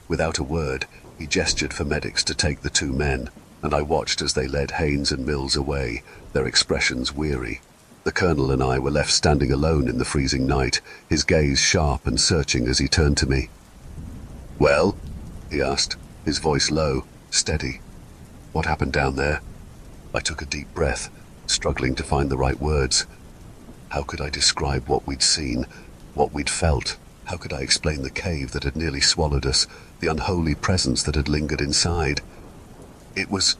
Without a word, he gestured for medics to take the two men, and I watched as they led Haynes and Mills away, their expressions weary. The Colonel and I were left standing alone in the freezing night, his gaze sharp and searching as he turned to me. "Well?" he asked, his voice low, steady. "What happened down there?" I took a deep breath, struggling to find the right words. How could I describe what we'd seen, what we'd felt? How could I explain the cave that had nearly swallowed us, the unholy presence that had lingered inside? It was...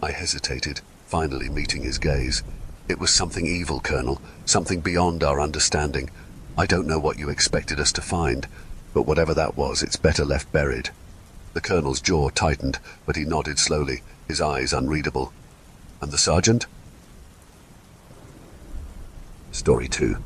I hesitated, finally meeting his gaze. "It was something evil, Colonel, something beyond our understanding. I don't know what you expected us to find, but whatever that was, it's better left buried." The Colonel's jaw tightened, but he nodded slowly, his eyes unreadable. "And the Sergeant?" Story 2.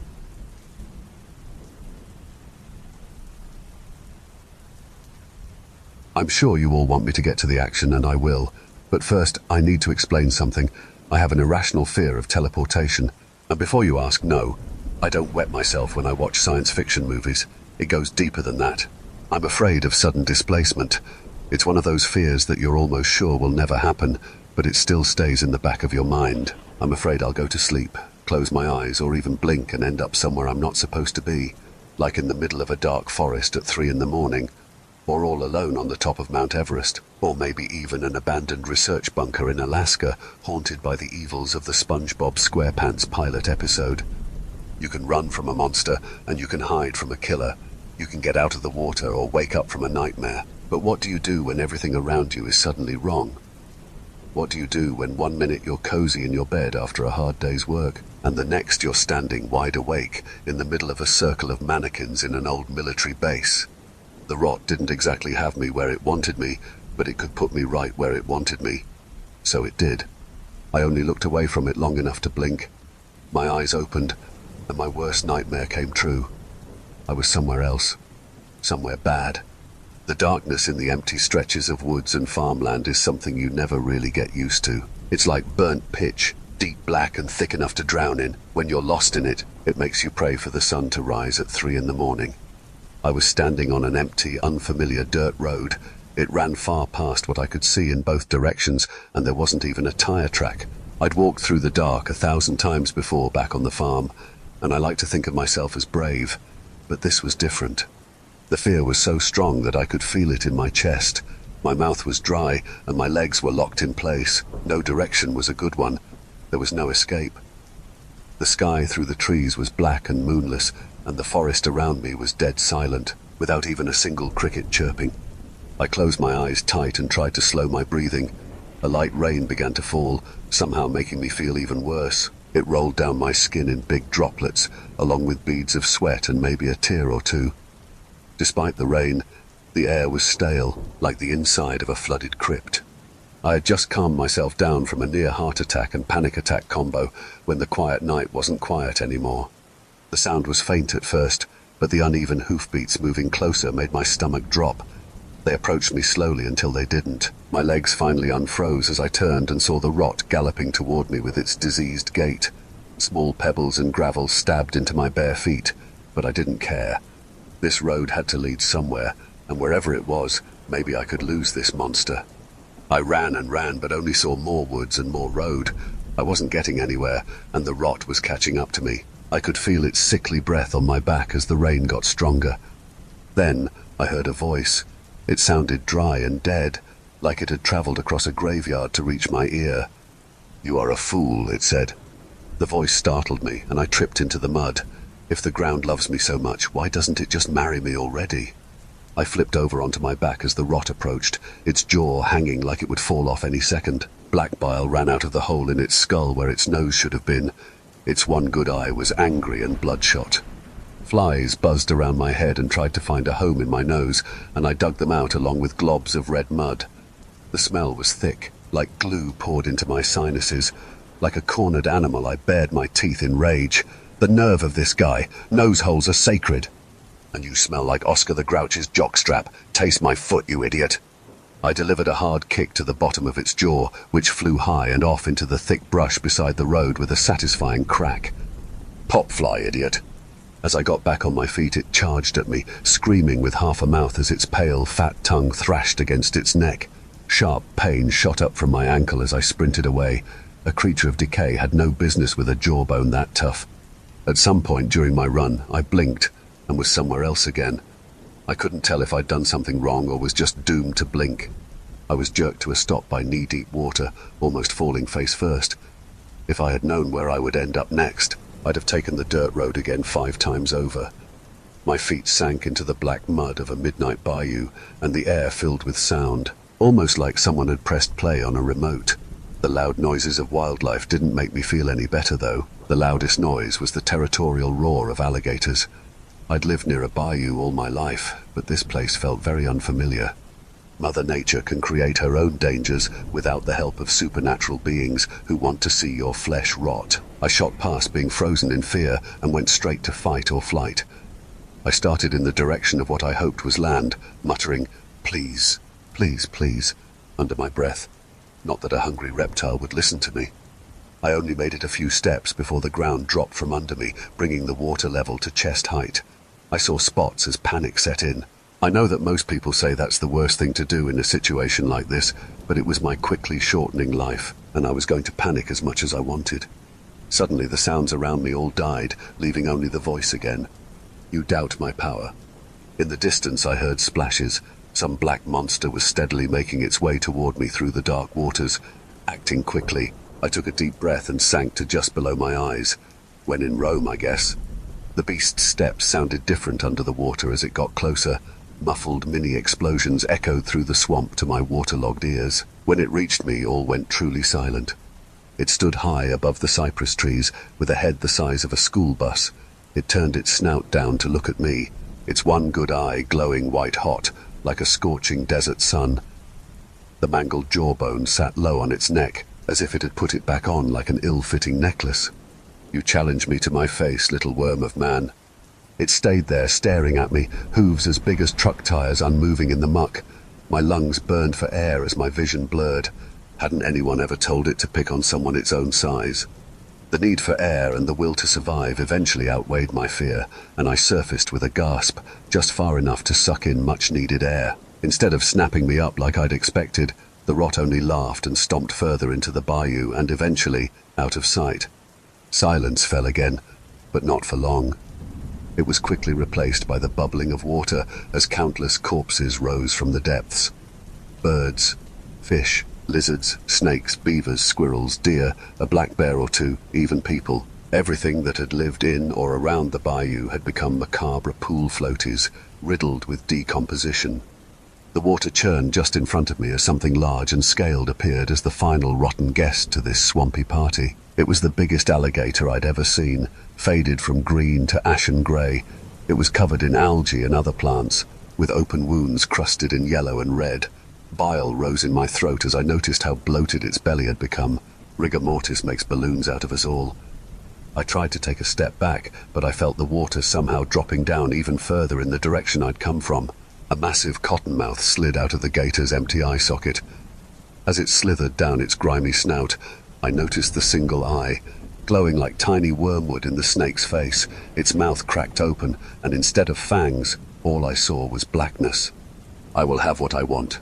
I'm sure you all want me to get to the action, and I will. But first, I need to explain something. I have an irrational fear of teleportation. And before you ask, no, I don't wet myself when I watch science fiction movies. It goes deeper than that. I'm afraid of sudden displacement. It's one of those fears that you're almost sure will never happen, but it still stays in the back of your mind. I'm afraid I'll go to sleep, close my eyes, or even blink and end up somewhere I'm not supposed to be, like in the middle of a dark forest at 3 a.m, or all alone on the top of Mount Everest, or maybe even an abandoned research bunker in Alaska, haunted by the evils of the SpongeBob SquarePants pilot episode. You can run from a monster, and you can hide from a killer. You can get out of the water or wake up from a nightmare. But what do you do when everything around you is suddenly wrong? What do you do when one minute you're cozy in your bed after a hard day's work, and the next you're standing wide awake in the middle of a circle of mannequins in an old military base? The rot didn't exactly have me where it wanted me, but it could put me right where it wanted me. So it did. I only looked away from it long enough to blink. My eyes opened, and my worst nightmare came true. I was somewhere else. somewhere bad. The darkness in the empty stretches of woods and farmland is something you never really get used to. It's like burnt pitch, deep black and thick enough to drown in. When you're lost in it, it makes you pray for the sun to rise at 3 in the morning. I was standing on an empty, unfamiliar dirt road. It ran far past what I could see in both directions, and there wasn't even a tire track. I'd walked through the dark 1,000 times before back on the farm, and I like to think of myself as brave, but this was different. The fear was so strong that I could feel it in my chest. My mouth was dry, and my legs were locked in place. No direction was a good one. There was no escape. The sky through the trees was black and moonless, and the forest around me was dead silent, without even a single cricket chirping. I closed my eyes tight and tried to slow my breathing. A light rain began to fall, somehow making me feel even worse. It rolled down my skin in big droplets, along with beads of sweat and maybe a tear or two. Despite the rain, the air was stale, like the inside of a flooded crypt. I had just calmed myself down from a near heart attack and panic attack combo when the quiet night wasn't quiet anymore. The sound was faint at first, but the uneven hoofbeats moving closer made my stomach drop. They approached me slowly until they didn't. My legs finally unfroze as I turned and saw the rot galloping toward me with its diseased gait. Small pebbles and gravel stabbed into my bare feet, but I didn't care. This road had to lead somewhere, and wherever it was, maybe I could lose this monster. I ran and ran, but only saw more woods and more road. I wasn't getting anywhere, and the rot was catching up to me. I could feel its sickly breath on my back as the rain got stronger. Then I heard a voice. It sounded dry and dead, like it had traveled across a graveyard to reach my ear. "You are a fool," it said. The voice startled me, and I tripped into the mud. If the ground loves me so much, why doesn't it just marry me already? I flipped over onto my back as the rot approached, its jaw hanging like it would fall off any second. Black bile ran out of the hole in its skull where its nose should have been. Its one good eye was angry and bloodshot. Flies buzzed around my head and tried to find a home in my nose, and I dug them out along with globs of red mud. The smell was thick, like glue poured into my sinuses. Like a cornered animal, I bared my teeth in rage. The nerve of this guy. Nose holes are sacred. "And you smell like Oscar the Grouch's jockstrap. Taste my foot, you idiot." I delivered a hard kick to the bottom of its jaw, which flew high and off into the thick brush beside the road with a satisfying crack. "Pop fly, idiot." As I got back on my feet, it charged at me, screaming with half a mouth as its pale, fat tongue thrashed against its neck. Sharp pain shot up from my ankle as I sprinted away. A creature of decay had no business with a jawbone that tough. At some point during my run, I blinked and was somewhere else again. I couldn't tell if I'd done something wrong or was just doomed to blink. I was jerked to a stop by knee-deep water, almost falling face first. If I had known where I would end up next, I'd have taken the dirt road again 5 times over. My feet sank into the black mud of a midnight bayou, and the air filled with sound, almost like someone had pressed play on a remote. The loud noises of wildlife didn't make me feel any better, though. The loudest noise was the territorial roar of alligators. I'd lived near a bayou all my life, but this place felt very unfamiliar. Mother Nature can create her own dangers without the help of supernatural beings who want to see your flesh rot. I shot past being frozen in fear and went straight to fight or flight. I started in the direction of what I hoped was land, muttering, "Please, please, please," under my breath. Not that a hungry reptile would listen to me. I only made it a few steps before the ground dropped from under me, bringing the water level to chest height. I saw spots as panic set in. I know that most people say that's the worst thing to do in a situation like this, but it was my quickly shortening life, and I was going to panic as much as I wanted. Suddenly the sounds around me all died, leaving only the voice again. "You doubt my power." In the distance I heard splashes. Some black monster was steadily making its way toward me through the dark waters. Acting quickly, I took a deep breath and sank to just below my eyes. When in Rome, I guess. The beast's steps sounded different under the water as it got closer. Muffled mini-explosions echoed through the swamp to my waterlogged ears. When it reached me, all went truly silent. It stood high above the cypress trees, with a head the size of a school bus. It turned its snout down to look at me, its one good eye glowing white-hot, like a scorching desert sun. The mangled jawbone sat low on its neck, as if it had put it back on like an ill-fitting necklace. "You challenge me to my face, little worm of man." It stayed there, staring at me, hooves as big as truck tires unmoving in the muck. My lungs burned for air as my vision blurred. Hadn't anyone ever told it to pick on someone its own size? The need for air and the will to survive eventually outweighed my fear, and I surfaced with a gasp, just far enough to suck in much-needed air. Instead of snapping me up like I'd expected, the rot only laughed and stomped further into the bayou and eventually out of sight. Silence fell again, but not for long. It was quickly replaced by the bubbling of water as countless corpses rose from the depths. Birds, fish, lizards, snakes, beavers, squirrels, deer, a black bear or two, even people. Everything that had lived in or around the bayou had become macabre pool floaties, riddled with decomposition. The water churned just in front of me as something large and scaled appeared as the final rotten guest to this swampy party. It was the biggest alligator I'd ever seen, faded from green to ashen grey. It was covered in algae and other plants, with open wounds crusted in yellow and red. Bile rose in my throat as I noticed how bloated its belly had become. Rigor mortis makes balloons out of us all. I tried to take a step back, but I felt the water somehow dropping down even further in the direction I'd come from. A massive cottonmouth slid out of the gator's empty eye socket. As it slithered down its grimy snout, I noticed the single eye, glowing like tiny wormwood in the snake's face. Its mouth cracked open, and instead of fangs, all I saw was blackness. I will have what I want.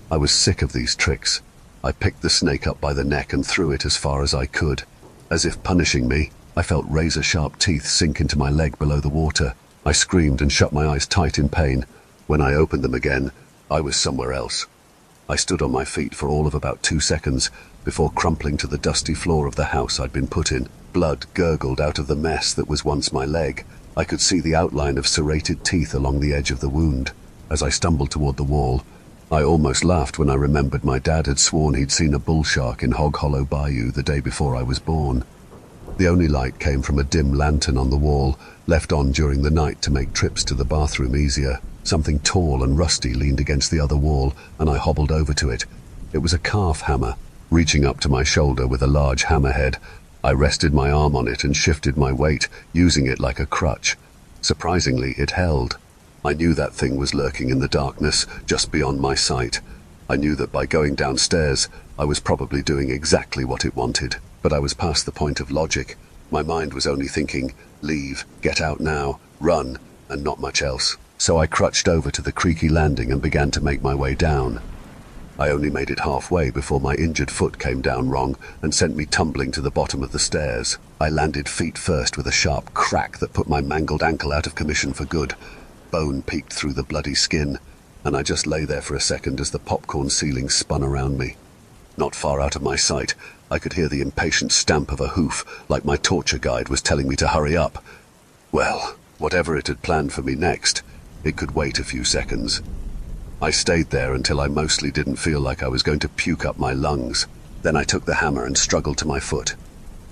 I was sick of these tricks. I picked the snake up by the neck and threw it as far as I could. As if punishing me, I felt razor-sharp teeth sink into my leg below the water. I screamed and shut my eyes tight in pain. When I opened them again, I was somewhere else. I stood on my feet for all of about 2 seconds before crumpling to the dusty floor of the house I'd been put in. Blood gurgled out of the mess that was once my leg. I could see the outline of serrated teeth along the edge of the wound. As I stumbled toward the wall, I almost laughed when I remembered my dad had sworn he'd seen a bull shark in Hog Hollow Bayou the day before I was born. The only light came from a dim lantern on the wall, left on during the night to make trips to the bathroom easier. Something tall and rusty leaned against the other wall, and I hobbled over to it. It was a calf hammer, reaching up to my shoulder with a large hammerhead. I rested my arm on it and shifted my weight, using it like a crutch. Surprisingly, it held. I knew that thing was lurking in the darkness, just beyond my sight. I knew that by going downstairs, I was probably doing exactly what it wanted. But I was past the point of logic. My mind was only thinking, leave, get out now, run, and not much else. So I crutched over to the creaky landing and began to make my way down. I only made it halfway before my injured foot came down wrong and sent me tumbling to the bottom of the stairs. I landed feet first with a sharp crack that put my mangled ankle out of commission for good. Bone peeked through the bloody skin, and I just lay there for a second as the popcorn ceiling spun around me. Not far out of my sight, I could hear the impatient stamp of a hoof, like my torture guide was telling me to hurry up. Well, whatever it had planned for me next, it could wait a few seconds. I stayed there until I mostly didn't feel like I was going to puke up my lungs. Then I took the hammer and struggled to my foot.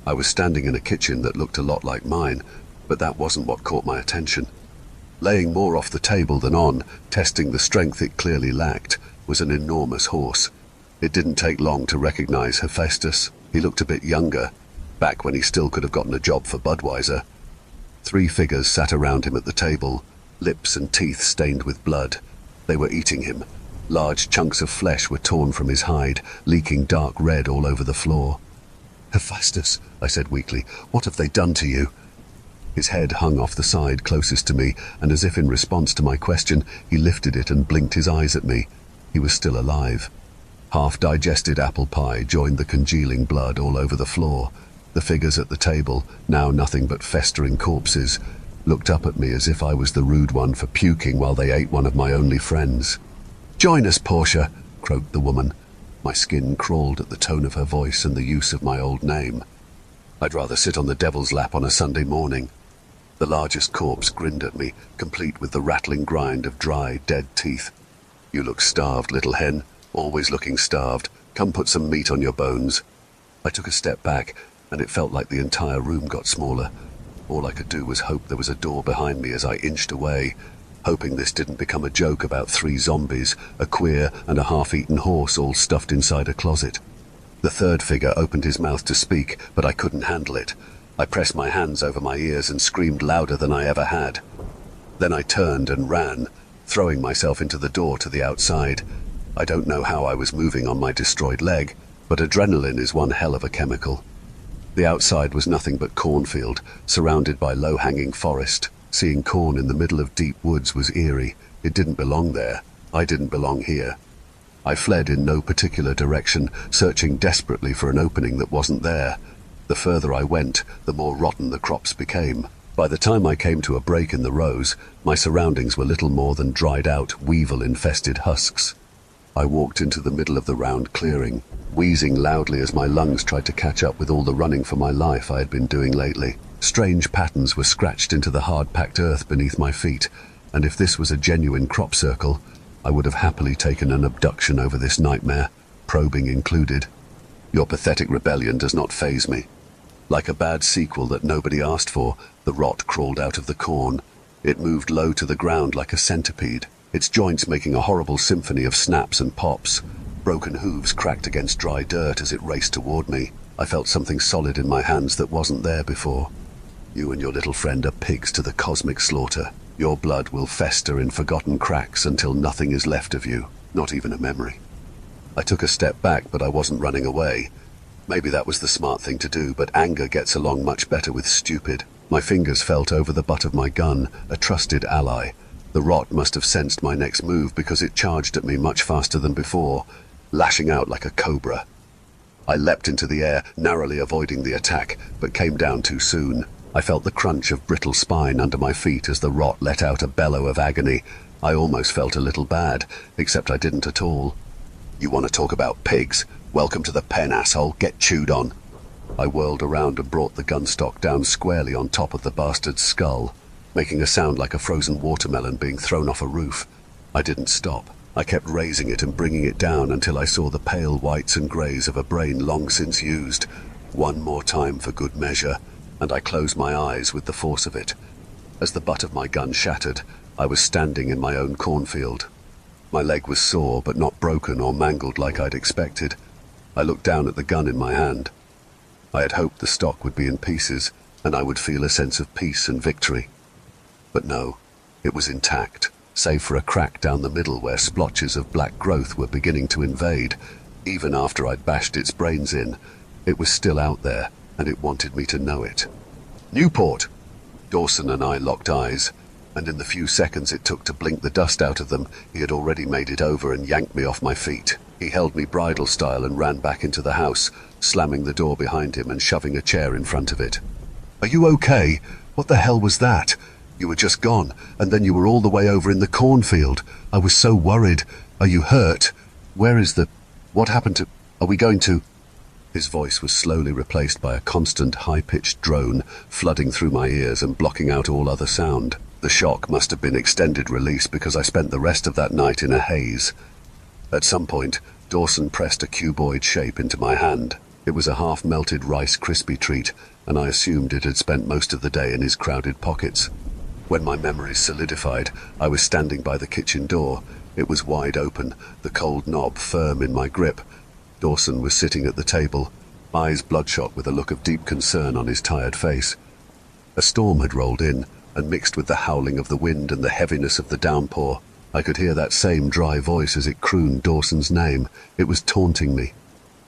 I was standing in a kitchen that looked a lot like mine, but that wasn't what caught my attention. Laying more off the table than on, testing the strength it clearly lacked, was an enormous horse. It didn't take long to recognize Hephaestus. He looked a bit younger, back when he still could have gotten a job for Budweiser. 3 figures sat around him at the table, lips and teeth stained with blood. They were eating him. Large chunks of flesh were torn from his hide, leaking dark red all over the floor. "Hephaestus," I said weakly, "what have they done to you?" His head hung off the side closest to me, and as if in response to my question, he lifted it and blinked his eyes at me. He was still alive. Half-digested apple pie joined the congealing blood all over the floor. The figures at the table, now nothing but festering corpses, looked up at me as if I was the rude one for puking while they ate one of my only friends. "Join us, Portia," croaked the woman. My skin crawled at the tone of her voice and the use of my old name. I'd rather sit on the devil's lap on a Sunday morning. The largest corpse grinned at me, complete with the rattling grind of dry, dead teeth. "You look starved, little hen. Always looking starved. Come put some meat on your bones." I took a step back, and it felt like the entire room got smaller. All I could do was hope there was a door behind me as I inched away, hoping this didn't become a joke about 3 zombies, a queer and a half-eaten horse all stuffed inside a closet. The third figure opened his mouth to speak, but I couldn't handle it. I pressed my hands over my ears and screamed louder than I ever had. Then I turned and ran, throwing myself into the door to the outside. I don't know how I was moving on my destroyed leg, but adrenaline is one hell of a chemical. The outside was nothing but cornfield, surrounded by low-hanging forest. Seeing corn in the middle of deep woods was eerie. It didn't belong there. I didn't belong here. I fled in no particular direction, searching desperately for an opening that wasn't there. The further I went, the more rotten the crops became. By the time I came to a break in the rows, my surroundings were little more than dried-out, weevil-infested husks. I walked into the middle of the round clearing, wheezing loudly as my lungs tried to catch up with all the running for my life I had been doing lately. Strange patterns were scratched into the hard-packed earth beneath my feet, and if this was a genuine crop circle, I would have happily taken an abduction over this nightmare, probing included. Your pathetic rebellion does not faze me. Like a bad sequel that nobody asked for, the rot crawled out of the corn. It moved low to the ground like a centipede, its joints making a horrible symphony of snaps and pops. Broken hooves cracked against dry dirt as it raced toward me. I felt something solid in my hands that wasn't there before. You and your little friend are pigs to the cosmic slaughter. Your blood will fester in forgotten cracks until nothing is left of you, not even a memory. I took a step back, but I wasn't running away. Maybe that was the smart thing to do, but anger gets along much better with stupid. My fingers felt over the butt of my gun, a trusted ally. The rot must have sensed my next move because it charged at me much faster than before, lashing out like a cobra. I leapt into the air, narrowly avoiding the attack, but came down too soon. I felt the crunch of brittle spine under my feet as the rot let out a bellow of agony. I almost felt a little bad, except I didn't at all. You want to talk about pigs? Welcome to the pen, asshole. Get chewed on. I whirled around and brought the gun stock down squarely on top of the bastard's skull, making a sound like a frozen watermelon being thrown off a roof. I didn't stop. I kept raising it and bringing it down until I saw the pale whites and greys of a brain long since used. One more time for good measure, and I closed my eyes with the force of it. As the butt of my gun shattered, I was standing in my own cornfield. My leg was sore, but not broken or mangled like I'd expected. I looked down at the gun in my hand. I had hoped the stock would be in pieces, and I would feel a sense of peace and victory. But no, it was intact, save for a crack down the middle where splotches of black growth were beginning to invade. Even after I'd bashed its brains in, it was still out there, and it wanted me to know it. Newport! Dawson and I locked eyes, and in the few seconds it took to blink the dust out of them, he had already made it over and yanked me off my feet. He held me bridle style and ran back into the house, slamming the door behind him and shoving a chair in front of it. Are you okay? What the hell was that? You were just gone, and then you were all the way over in the cornfield. I was so worried. Are you hurt? Where is the... What happened to... Are we going to... His voice was slowly replaced by a constant high-pitched drone, flooding through my ears and blocking out all other sound. The shock must have been extended release because I spent the rest of that night in a haze. At some point, Dawson pressed a cuboid shape into my hand. It was a half-melted Rice Krispie treat, and I assumed it had spent most of the day in his crowded pockets. When my memories solidified, I was standing by the kitchen door. It was wide open, the cold knob firm in my grip. Dawson was sitting at the table, eyes bloodshot with a look of deep concern on his tired face. A storm had rolled in, and mixed with the howling of the wind and the heaviness of the downpour, I could hear that same dry voice as it crooned Dawson's name. It was taunting me.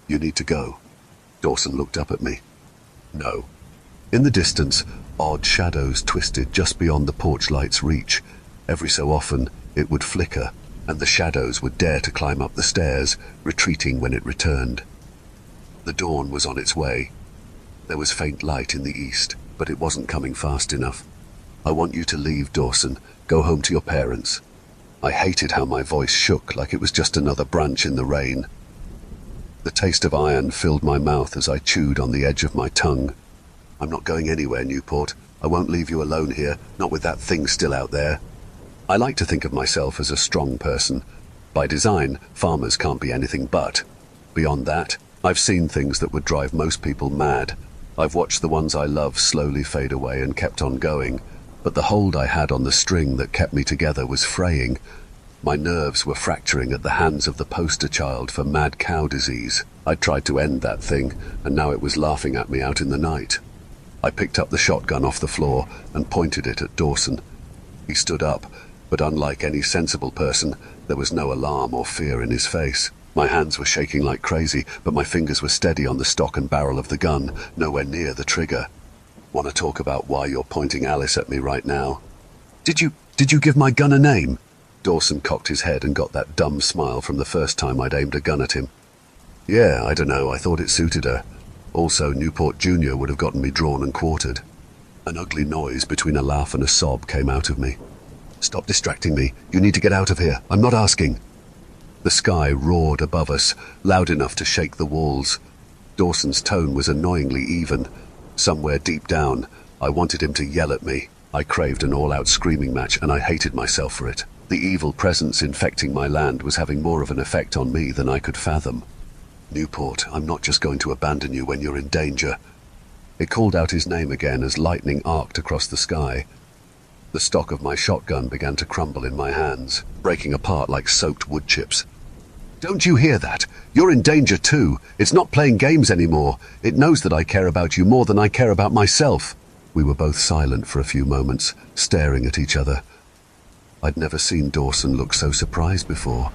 You need to go. Dawson looked up at me. No. In the distance, odd shadows twisted just beyond the porch light's reach. Every so often, it would flicker, and the shadows would dare to climb up the stairs, retreating when it returned. The dawn was on its way. There was faint light in the east, but it wasn't coming fast enough. I want you to leave, Dawson. Go home to your parents. I hated how my voice shook like it was just another branch in the rain. The taste of iron filled my mouth as I chewed on the edge of my tongue. I'm not going anywhere, Newport. I won't leave you alone here, not with that thing still out there. I like to think of myself as a strong person. By design, farmers can't be anything but. Beyond that, I've seen things that would drive most people mad. I've watched the ones I love slowly fade away and kept on going, but the hold I had on the string that kept me together was fraying. My nerves were fracturing at the hands of the poster child for mad cow disease. I'd tried to end that thing, and now it was laughing at me out in the night. I picked up the shotgun off the floor and pointed it at Dawson. He stood up, but unlike any sensible person, there was no alarm or fear in his face. My hands were shaking like crazy, but my fingers were steady on the stock and barrel of the gun, nowhere near the trigger. Want to talk about why you're pointing Alice at me right now? Did you give my gun a name? Dawson cocked his head and got that dumb smile from the first time I'd aimed a gun at him. Yeah, I don't know, I thought it suited her. Also, Newport Jr. would have gotten me drawn and quartered. An ugly noise between a laugh and a sob came out of me. Stop distracting me. You need to get out of here. I'm not asking. The sky roared above us, loud enough to shake the walls. Dawson's tone was annoyingly even. Somewhere deep down, I wanted him to yell at me. I craved an all-out screaming match, and I hated myself for it. The evil presence infecting my land was having more of an effect on me than I could fathom. Newport, I'm not just going to abandon you when you're in danger. It called out his name again as lightning arced across the sky. The stock of my shotgun began to crumble in my hands, breaking apart like soaked wood chips. Don't you hear that? You're in danger too. It's not playing games anymore. It knows that I care about you more than I care about myself. We were both silent for a few moments, staring at each other. I'd never seen Dawson look so surprised before.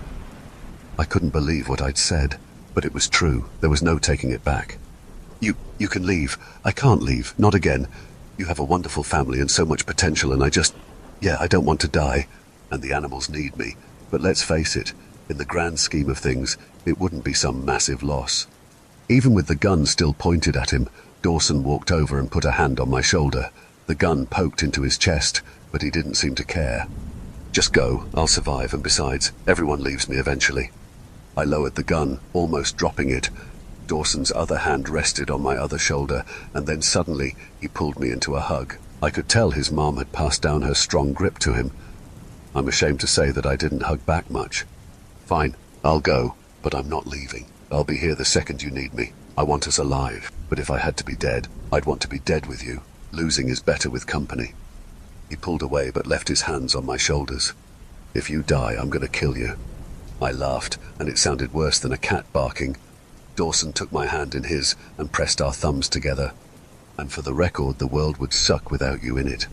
I couldn't believe what I'd said, but it was true. There was no taking it back. You can leave. I can't leave. Not again. You have a wonderful family and so much potential, and I don't want to die. And the animals need me. But let's face it, in the grand scheme of things, it wouldn't be some massive loss. Even with the gun still pointed at him, Dawson walked over and put a hand on my shoulder. The gun poked into his chest, but he didn't seem to care. Just go. I'll survive, and besides, everyone leaves me eventually. I lowered the gun, almost dropping it. Dawson's other hand rested on my other shoulder, and then suddenly he pulled me into a hug. I could tell his mom had passed down her strong grip to him. I'm ashamed to say that I didn't hug back much. Fine, I'll go, but I'm not leaving. I'll be here the second you need me. I want us alive, but if I had to be dead, I'd want to be dead with you. Losing is better with company. He pulled away but left his hands on my shoulders. If you die, I'm going to kill you. I laughed, and it sounded worse than a cat barking. Dawson took my hand in his and pressed our thumbs together. And for the record, the world would suck without you in it.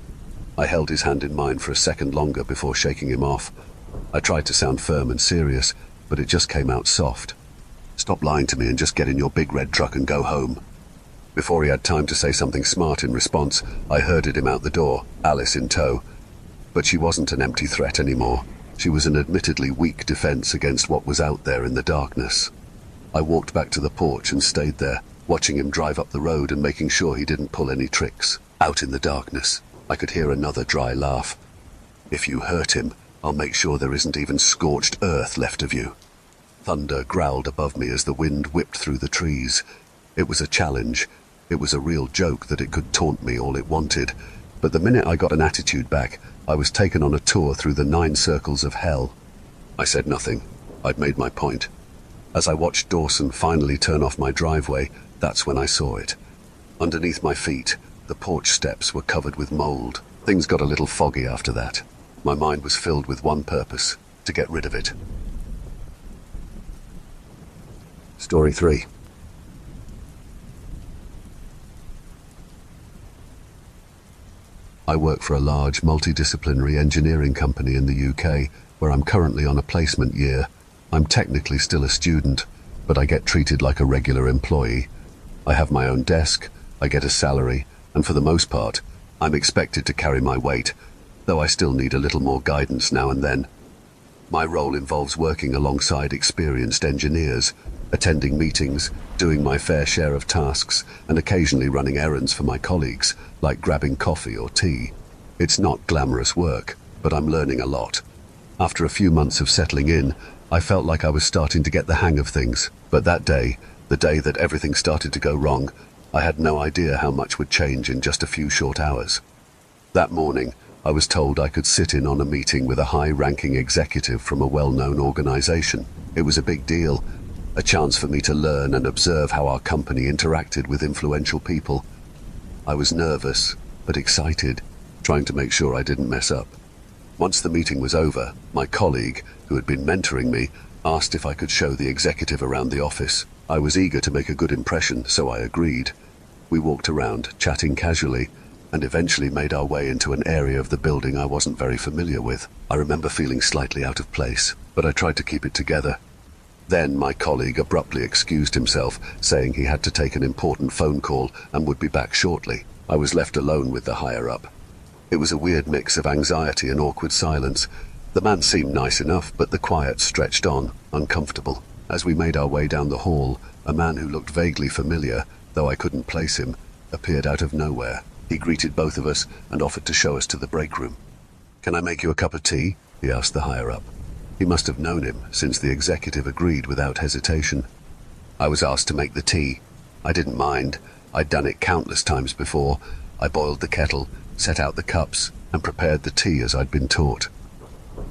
I held his hand in mine for a second longer before shaking him off. I tried to sound firm and serious, but it just came out soft. Stop lying to me and just get in your big red truck and go home. Before he had time to say something smart in response, I herded him out the door, Alice in tow. But she wasn't an empty threat anymore. She was an admittedly weak defense against what was out there in the darkness. I walked back to the porch and stayed there, watching him drive up the road and making sure he didn't pull any tricks. Out in the darkness, I could hear another dry laugh. If you hurt him, I'll make sure there isn't even scorched earth left of you. Thunder growled above me as the wind whipped through the trees. It was a challenge. It was a real joke that it could taunt me all it wanted. But the minute I got an attitude back, I was taken on a tour through the 9 circles of hell. I said nothing. I'd made my point. As I watched Dawson finally turn off my driveway, that's when I saw it. Underneath my feet, the porch steps were covered with mold. Things got a little foggy after that. My mind was filled with one purpose: to get rid of it. Story 3. I work for a large multidisciplinary engineering company in the UK, where I'm currently on a placement year. I'm technically still a student, but I get treated like a regular employee. I have my own desk, I get a salary, and for the most part, I'm expected to carry my weight, though I still need a little more guidance now and then. My role involves working alongside experienced engineers, attending meetings, doing my fair share of tasks, and occasionally running errands for my colleagues, like grabbing coffee or tea. It's not glamorous work, but I'm learning a lot. After a few months of settling in, I felt like I was starting to get the hang of things. But that day, the day that everything started to go wrong, I had no idea how much would change in just a few short hours. That morning, I was told I could sit in on a meeting with a high-ranking executive from a well-known organization. It was a big deal, a chance for me to learn and observe how our company interacted with influential people. I was nervous, but excited, trying to make sure I didn't mess up. Once the meeting was over, my colleague, who had been mentoring me, asked if I could show the executive around the office. I was eager to make a good impression, so I agreed. We walked around, chatting casually. and eventually made our way into an area of the building I wasn't very familiar with. I remember feeling slightly out of place, but I tried to keep it together. Then my colleague abruptly excused himself, saying he had to take an important phone call and would be back shortly. I was left alone with the higher-up. It was a weird mix of anxiety and awkward silence. The man seemed nice enough, but the quiet stretched on, uncomfortable. As we made our way down the hall, a man who looked vaguely familiar, though I couldn't place him, appeared out of nowhere. He greeted both of us and offered to show us to the break room. "Can I make you a cup of tea?" he asked the higher-up. He must have known him, since the executive agreed without hesitation. I was asked to make the tea. I didn't mind. I'd done it countless times before. I boiled the kettle, set out the cups, and prepared the tea as I'd been taught.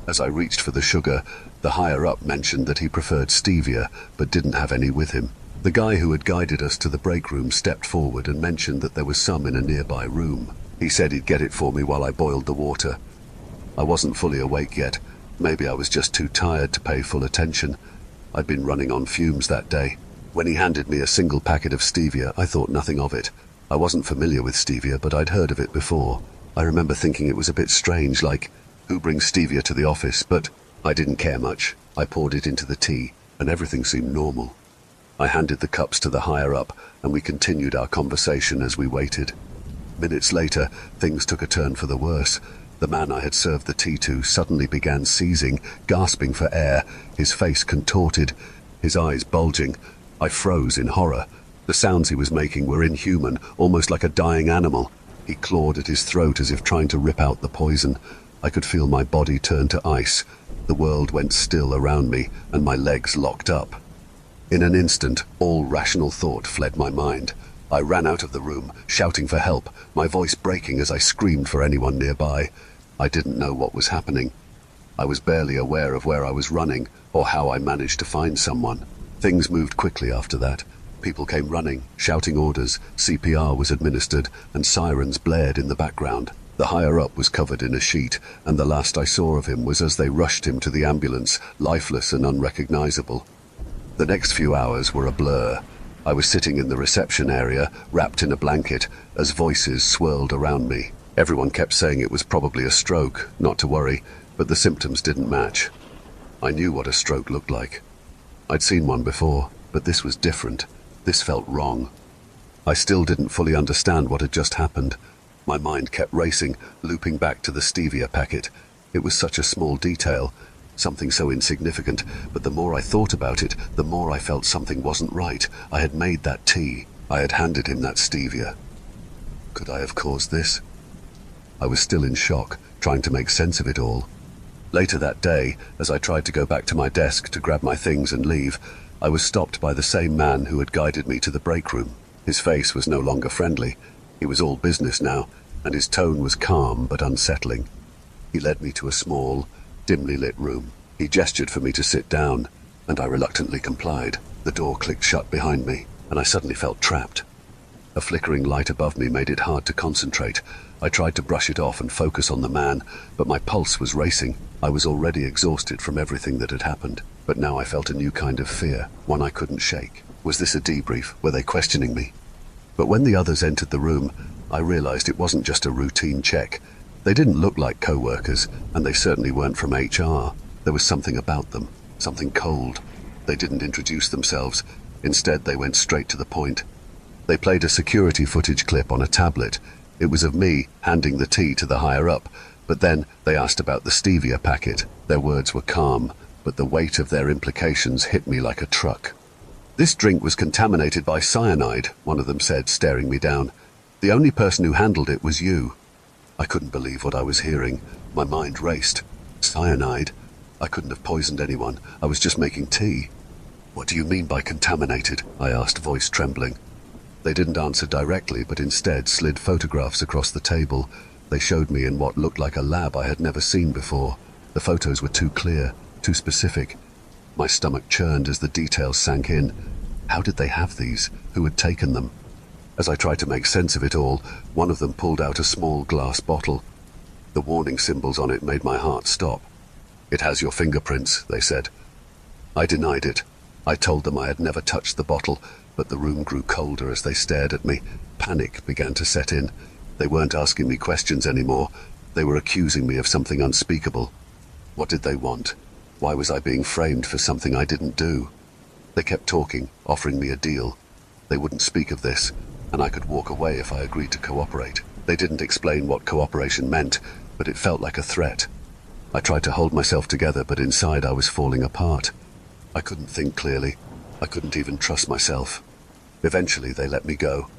As I reached for the sugar, the higher-up mentioned that he preferred stevia, but didn't have any with him. The guy who had guided us to the break room stepped forward and mentioned that there was some in a nearby room. He said he'd get it for me while I boiled the water. I wasn't fully awake yet. Maybe I was just too tired to pay full attention. I'd been running on fumes that day. When he handed me a single packet of stevia, I thought nothing of it. I wasn't familiar with stevia, but I'd heard of it before. I remember thinking it was a bit strange, like, who brings stevia to the office? But I didn't care much. I poured it into the tea, and everything seemed normal. I handed the cups to the higher-up, and we continued our conversation as we waited. Minutes later, things took a turn for the worse. The man I had served the tea to suddenly began seizing, gasping for air, his face contorted, his eyes bulging. I froze in horror. The sounds he was making were inhuman, almost like a dying animal. He clawed at his throat as if trying to rip out the poison. I could feel my body turn to ice. The world went still around me, and my legs locked up. In an instant, all rational thought fled my mind. I ran out of the room, shouting for help, my voice breaking as I screamed for anyone nearby. I didn't know what was happening. I was barely aware of where I was running, or how I managed to find someone. Things moved quickly after that. People came running, shouting orders, CPR was administered, and sirens blared in the background. The higher-up was covered in a sheet, and the last I saw of him was as they rushed him to the ambulance, lifeless and unrecognizable. The next few hours were a blur. I was sitting in the reception area, wrapped in a blanket, as voices swirled around me. Everyone kept saying it was probably a stroke, not to worry, but the symptoms didn't match. I knew what a stroke looked like. I'd seen one before, but this was different. This felt wrong. I still didn't fully understand what had just happened. My mind kept racing, looping back to the stevia packet. It was such a small detail, something so insignificant, but the more I thought about it, the more I felt something wasn't right. I had made that tea. I had handed him that stevia. Could I have caused this? I was still in shock, trying to make sense of it all. Later that day, as I tried to go back to my desk to grab my things and leave, I was stopped by the same man who had guided me to the break room. His face was no longer friendly. He was all business now, and his tone was calm but unsettling. He led me to a small, dimly lit room. He gestured for me to sit down, and I reluctantly complied. The door clicked shut behind me, and I suddenly felt trapped. A flickering light above me made it hard to concentrate. I tried to brush it off and focus on the man, but my pulse was racing. I was already exhausted from everything that had happened, but now I felt a new kind of fear, one I couldn't shake. Was this a debrief? Were they questioning me? But when the others entered the room, I realized it wasn't just a routine check. They didn't look like co-workers, and they certainly weren't from HR. There was something about them, something cold. They didn't introduce themselves. Instead, they went straight to the point. They played a security footage clip on a tablet. It was of me handing the tea to the higher-up, but then they asked about the stevia packet. Their words were calm, but the weight of their implications hit me like a truck. "This drink was contaminated by cyanide," one of them said, staring me down. "The only person who handled it was you." I couldn't believe what I was hearing. My mind raced. Cyanide? I couldn't have poisoned anyone. I was just making tea. "What do you mean by contaminated?" I asked, voice trembling. They didn't answer directly, but instead slid photographs across the table. They showed me in what looked like a lab I had never seen before. The photos were too clear, too specific. My stomach churned as the details sank in. How did they have these? Who had taken them? As I tried to make sense of it all, one of them pulled out a small glass bottle. The warning symbols on it made my heart stop. "It has your fingerprints," they said. I denied it. I told them I had never touched the bottle, but the room grew colder as they stared at me. Panic began to set in. They weren't asking me questions anymore. They were accusing me of something unspeakable. What did they want? Why was I being framed for something I didn't do? They kept talking, offering me a deal. They wouldn't speak of this, and I could walk away if I agreed to cooperate. They didn't explain what cooperation meant, but it felt like a threat. I tried to hold myself together, but inside I was falling apart. I couldn't think clearly. I couldn't even trust myself. Eventually, they let me go.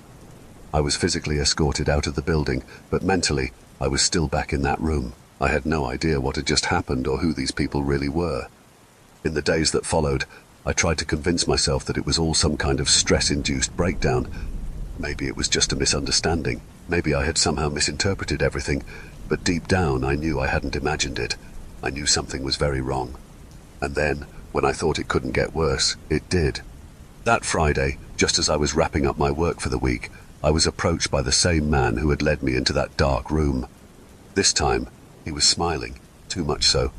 I was physically escorted out of the building, but mentally, I was still back in that room. I had no idea what had just happened or who these people really were. In the days that followed, I tried to convince myself that it was all some kind of stress-induced breakdown. Maybe it was just a misunderstanding. Maybe I had somehow misinterpreted everything, but deep down I knew I hadn't imagined it. I knew something was very wrong. And then, when I thought it couldn't get worse, it did. That Friday, just as I was wrapping up my work for the week, I was approached by the same man who had led me into that dark room. This time, he was smiling, too much so.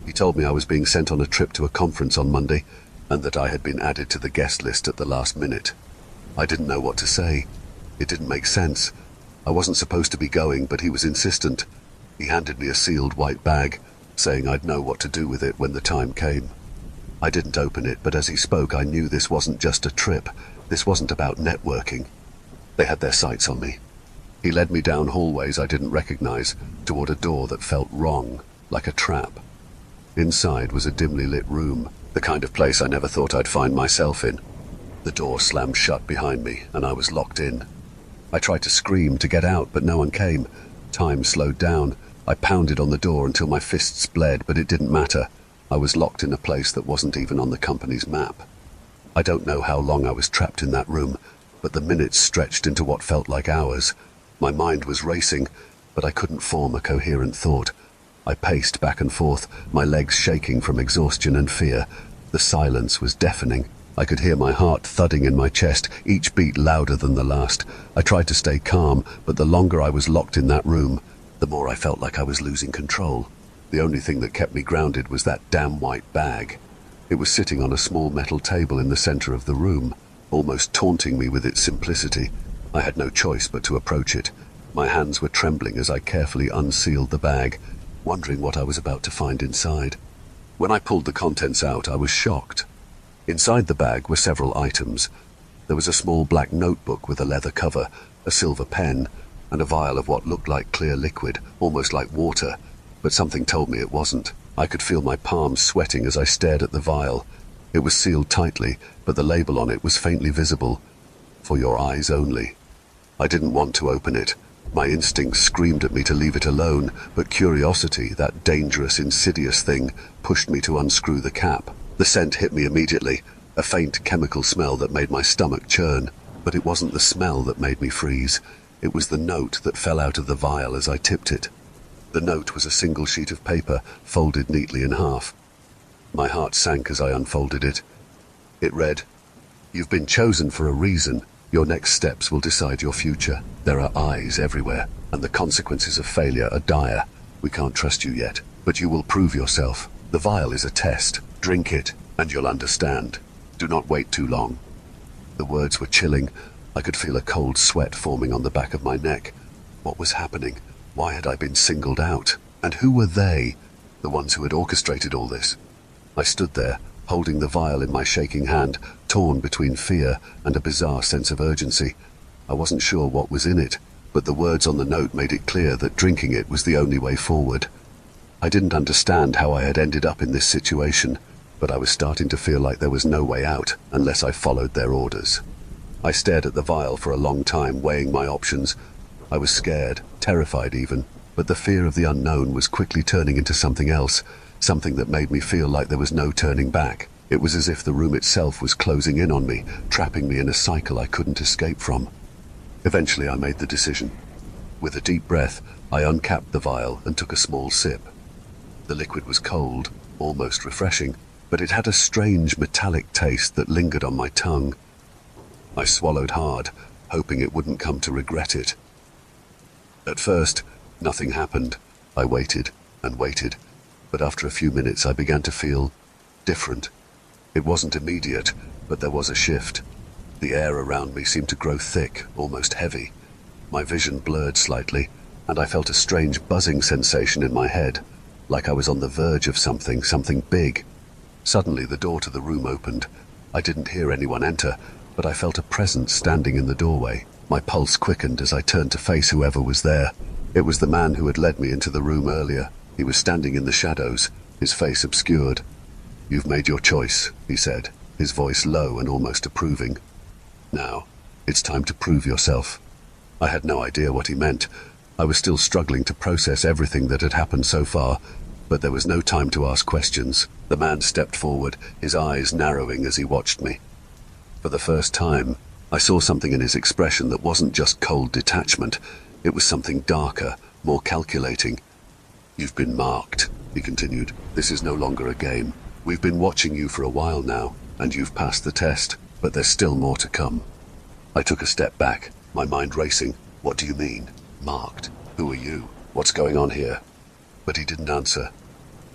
He told me I was being sent on a trip to a conference on Monday, and that I had been added to the guest list at the last minute. I didn't know what to say. It didn't make sense. I wasn't supposed to be going, but he was insistent. He handed me a sealed white bag, saying I'd know what to do with it when the time came. I didn't open it, but as he spoke, I knew this wasn't just a trip. This wasn't about networking. They had their sights on me. He led me down hallways I didn't recognize, toward a door that felt wrong, like a trap. Inside was a dimly lit room, the kind of place I never thought I'd find myself in. The door slammed shut behind me, and I was locked in. I tried to scream to get out, but no one came. Time slowed down. I pounded on the door until my fists bled, but it didn't matter. I was locked in a place that wasn't even on the company's map. I don't know how long I was trapped in that room, but the minutes stretched into what felt like hours. My mind was racing, but I couldn't form a coherent thought. I paced back and forth, my legs shaking from exhaustion and fear. The silence was deafening. I could hear my heart thudding in my chest, each beat louder than the last. I tried to stay calm, but the longer I was locked in that room, the more I felt like I was losing control. The only thing that kept me grounded was that damn white bag. It was sitting on a small metal table in the center of the room, almost taunting me with its simplicity. I had no choice but to approach it. My hands were trembling as I carefully unsealed the bag, wondering what I was about to find inside. When I pulled the contents out, I was shocked. Inside the bag were several items. There was a small black notebook with a leather cover, a silver pen, and a vial of what looked like clear liquid, almost like water, but something told me it wasn't. I could feel my palms sweating as I stared at the vial. It was sealed tightly, but the label on it was faintly visible. For your eyes only. I didn't want to open it. My instincts screamed at me to leave it alone, but curiosity, that dangerous, insidious thing, pushed me to unscrew the cap. The scent hit me immediately, a faint chemical smell that made my stomach churn. But it wasn't the smell that made me freeze. It was the note that fell out of the vial as I tipped it. The note was a single sheet of paper, folded neatly in half. My heart sank as I unfolded it. It read, "You've been chosen for a reason. Your next steps will decide your future. There are eyes everywhere, and the consequences of failure are dire. We can't trust you yet, but you will prove yourself. The vial is a test. Drink it, and you'll understand. Do not wait too long." The words were chilling. I could feel a cold sweat forming on the back of my neck. What was happening? Why had I been singled out? And who were they, the ones who had orchestrated all this? I stood there, holding the vial in my shaking hand, torn between fear and a bizarre sense of urgency. I wasn't sure what was in it, but the words on the note made it clear that drinking it was the only way forward. I didn't understand how I had ended up in this situation, but I was starting to feel like there was no way out unless I followed their orders. I stared at the vial for a long time, weighing my options. I was scared, terrified even, but the fear of the unknown was quickly turning into something else, something that made me feel like there was no turning back. It was as if the room itself was closing in on me, trapping me in a cycle I couldn't escape from. Eventually I made the decision. With a deep breath, I uncapped the vial and took a small sip. The liquid was cold, almost refreshing, but it had a strange metallic taste that lingered on my tongue. I swallowed hard, hoping it wouldn't come to regret it. At first, nothing happened. I waited and waited, but after a few minutes I began to feel different. It wasn't immediate, but there was a shift. The air around me seemed to grow thick, almost heavy. My vision blurred slightly, and I felt a strange buzzing sensation in my head, like I was on the verge of something big. Suddenly, the door to the room opened. I didn't hear anyone enter, but I felt a presence standing in the doorway. My pulse quickened as I turned to face whoever was there. It was the man who had led me into the room earlier. He was standing in the shadows, his face obscured. "You've made your choice," he said, his voice low and almost approving. "Now, it's time to prove yourself." I had no idea what he meant. I was still struggling to process everything that had happened so far, but there was no time to ask questions. The man stepped forward, his eyes narrowing as he watched me. For the first time, I saw something in his expression that wasn't just cold detachment. It was something darker, more calculating. "You've been marked," he continued. "This is no longer a game. We've been watching you for a while now, and you've passed the test, but there's still more to come." I took a step back, my mind racing. "What do you mean? Marked? Who are you? What's going on here?" But he didn't answer.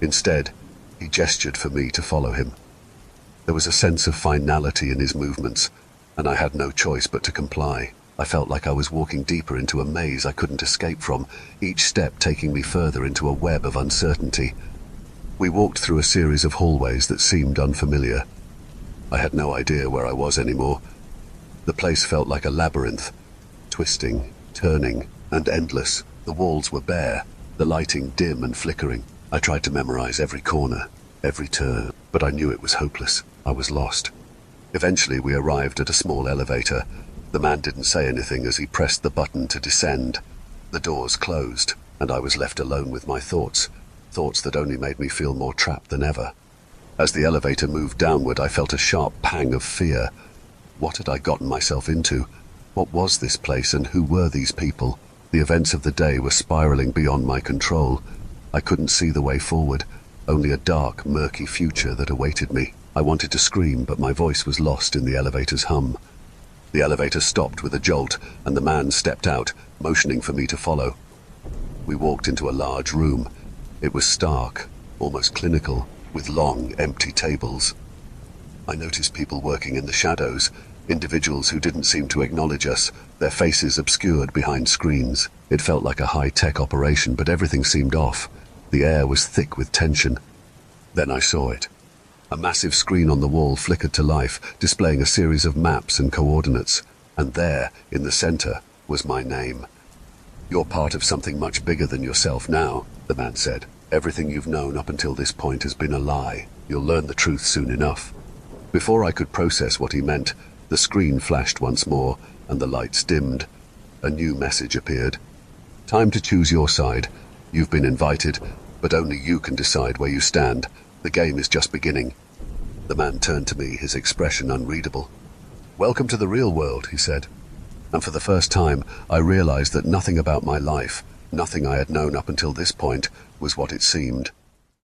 Instead, he gestured for me to follow him. There was a sense of finality in his movements, and I had no choice but to comply. I felt like I was walking deeper into a maze I couldn't escape from, each step taking me further into a web of uncertainty. We walked through a series of hallways that seemed unfamiliar. I had no idea where I was anymore. The place felt like a labyrinth, twisting, turning, and endless. The walls were bare, the lighting dim and flickering. I tried to memorize every corner, every turn, but I knew it was hopeless. I was lost. Eventually we arrived at a small elevator. The man didn't say anything as he pressed the button to descend. The doors closed, and I was left alone with my thoughts that only made me feel more trapped than ever. As the elevator moved downward, I felt a sharp pang of fear. What had I gotten myself into? What was this place, and who were these people? The events of the day were spiraling beyond my control. I couldn't see the way forward, only a dark, murky future that awaited me. I wanted to scream, but my voice was lost in the elevator's hum. The elevator stopped with a jolt, and the man stepped out, motioning for me to follow. We walked into a large room. It was stark, almost clinical, with long, empty tables. I noticed people working in the shadows, individuals who didn't seem to acknowledge us, their faces obscured behind screens. It felt like a high-tech operation, but everything seemed off. The air was thick with tension. Then I saw it. A massive screen on the wall flickered to life, displaying a series of maps and coordinates. And there, in the center, was my name. "You're part of something much bigger than yourself now," the man said. "Everything you've known up until this point has been a lie. You'll learn the truth soon enough." Before I could process what he meant, the screen flashed once more, and the lights dimmed. A new message appeared. "Time to choose your side. You've been invited, but only you can decide where you stand. The game is just beginning." The man turned to me, his expression unreadable. "Welcome to the real world," he said. And for the first time, I realized that nothing about my life, nothing I had known up until this point, was what it seemed.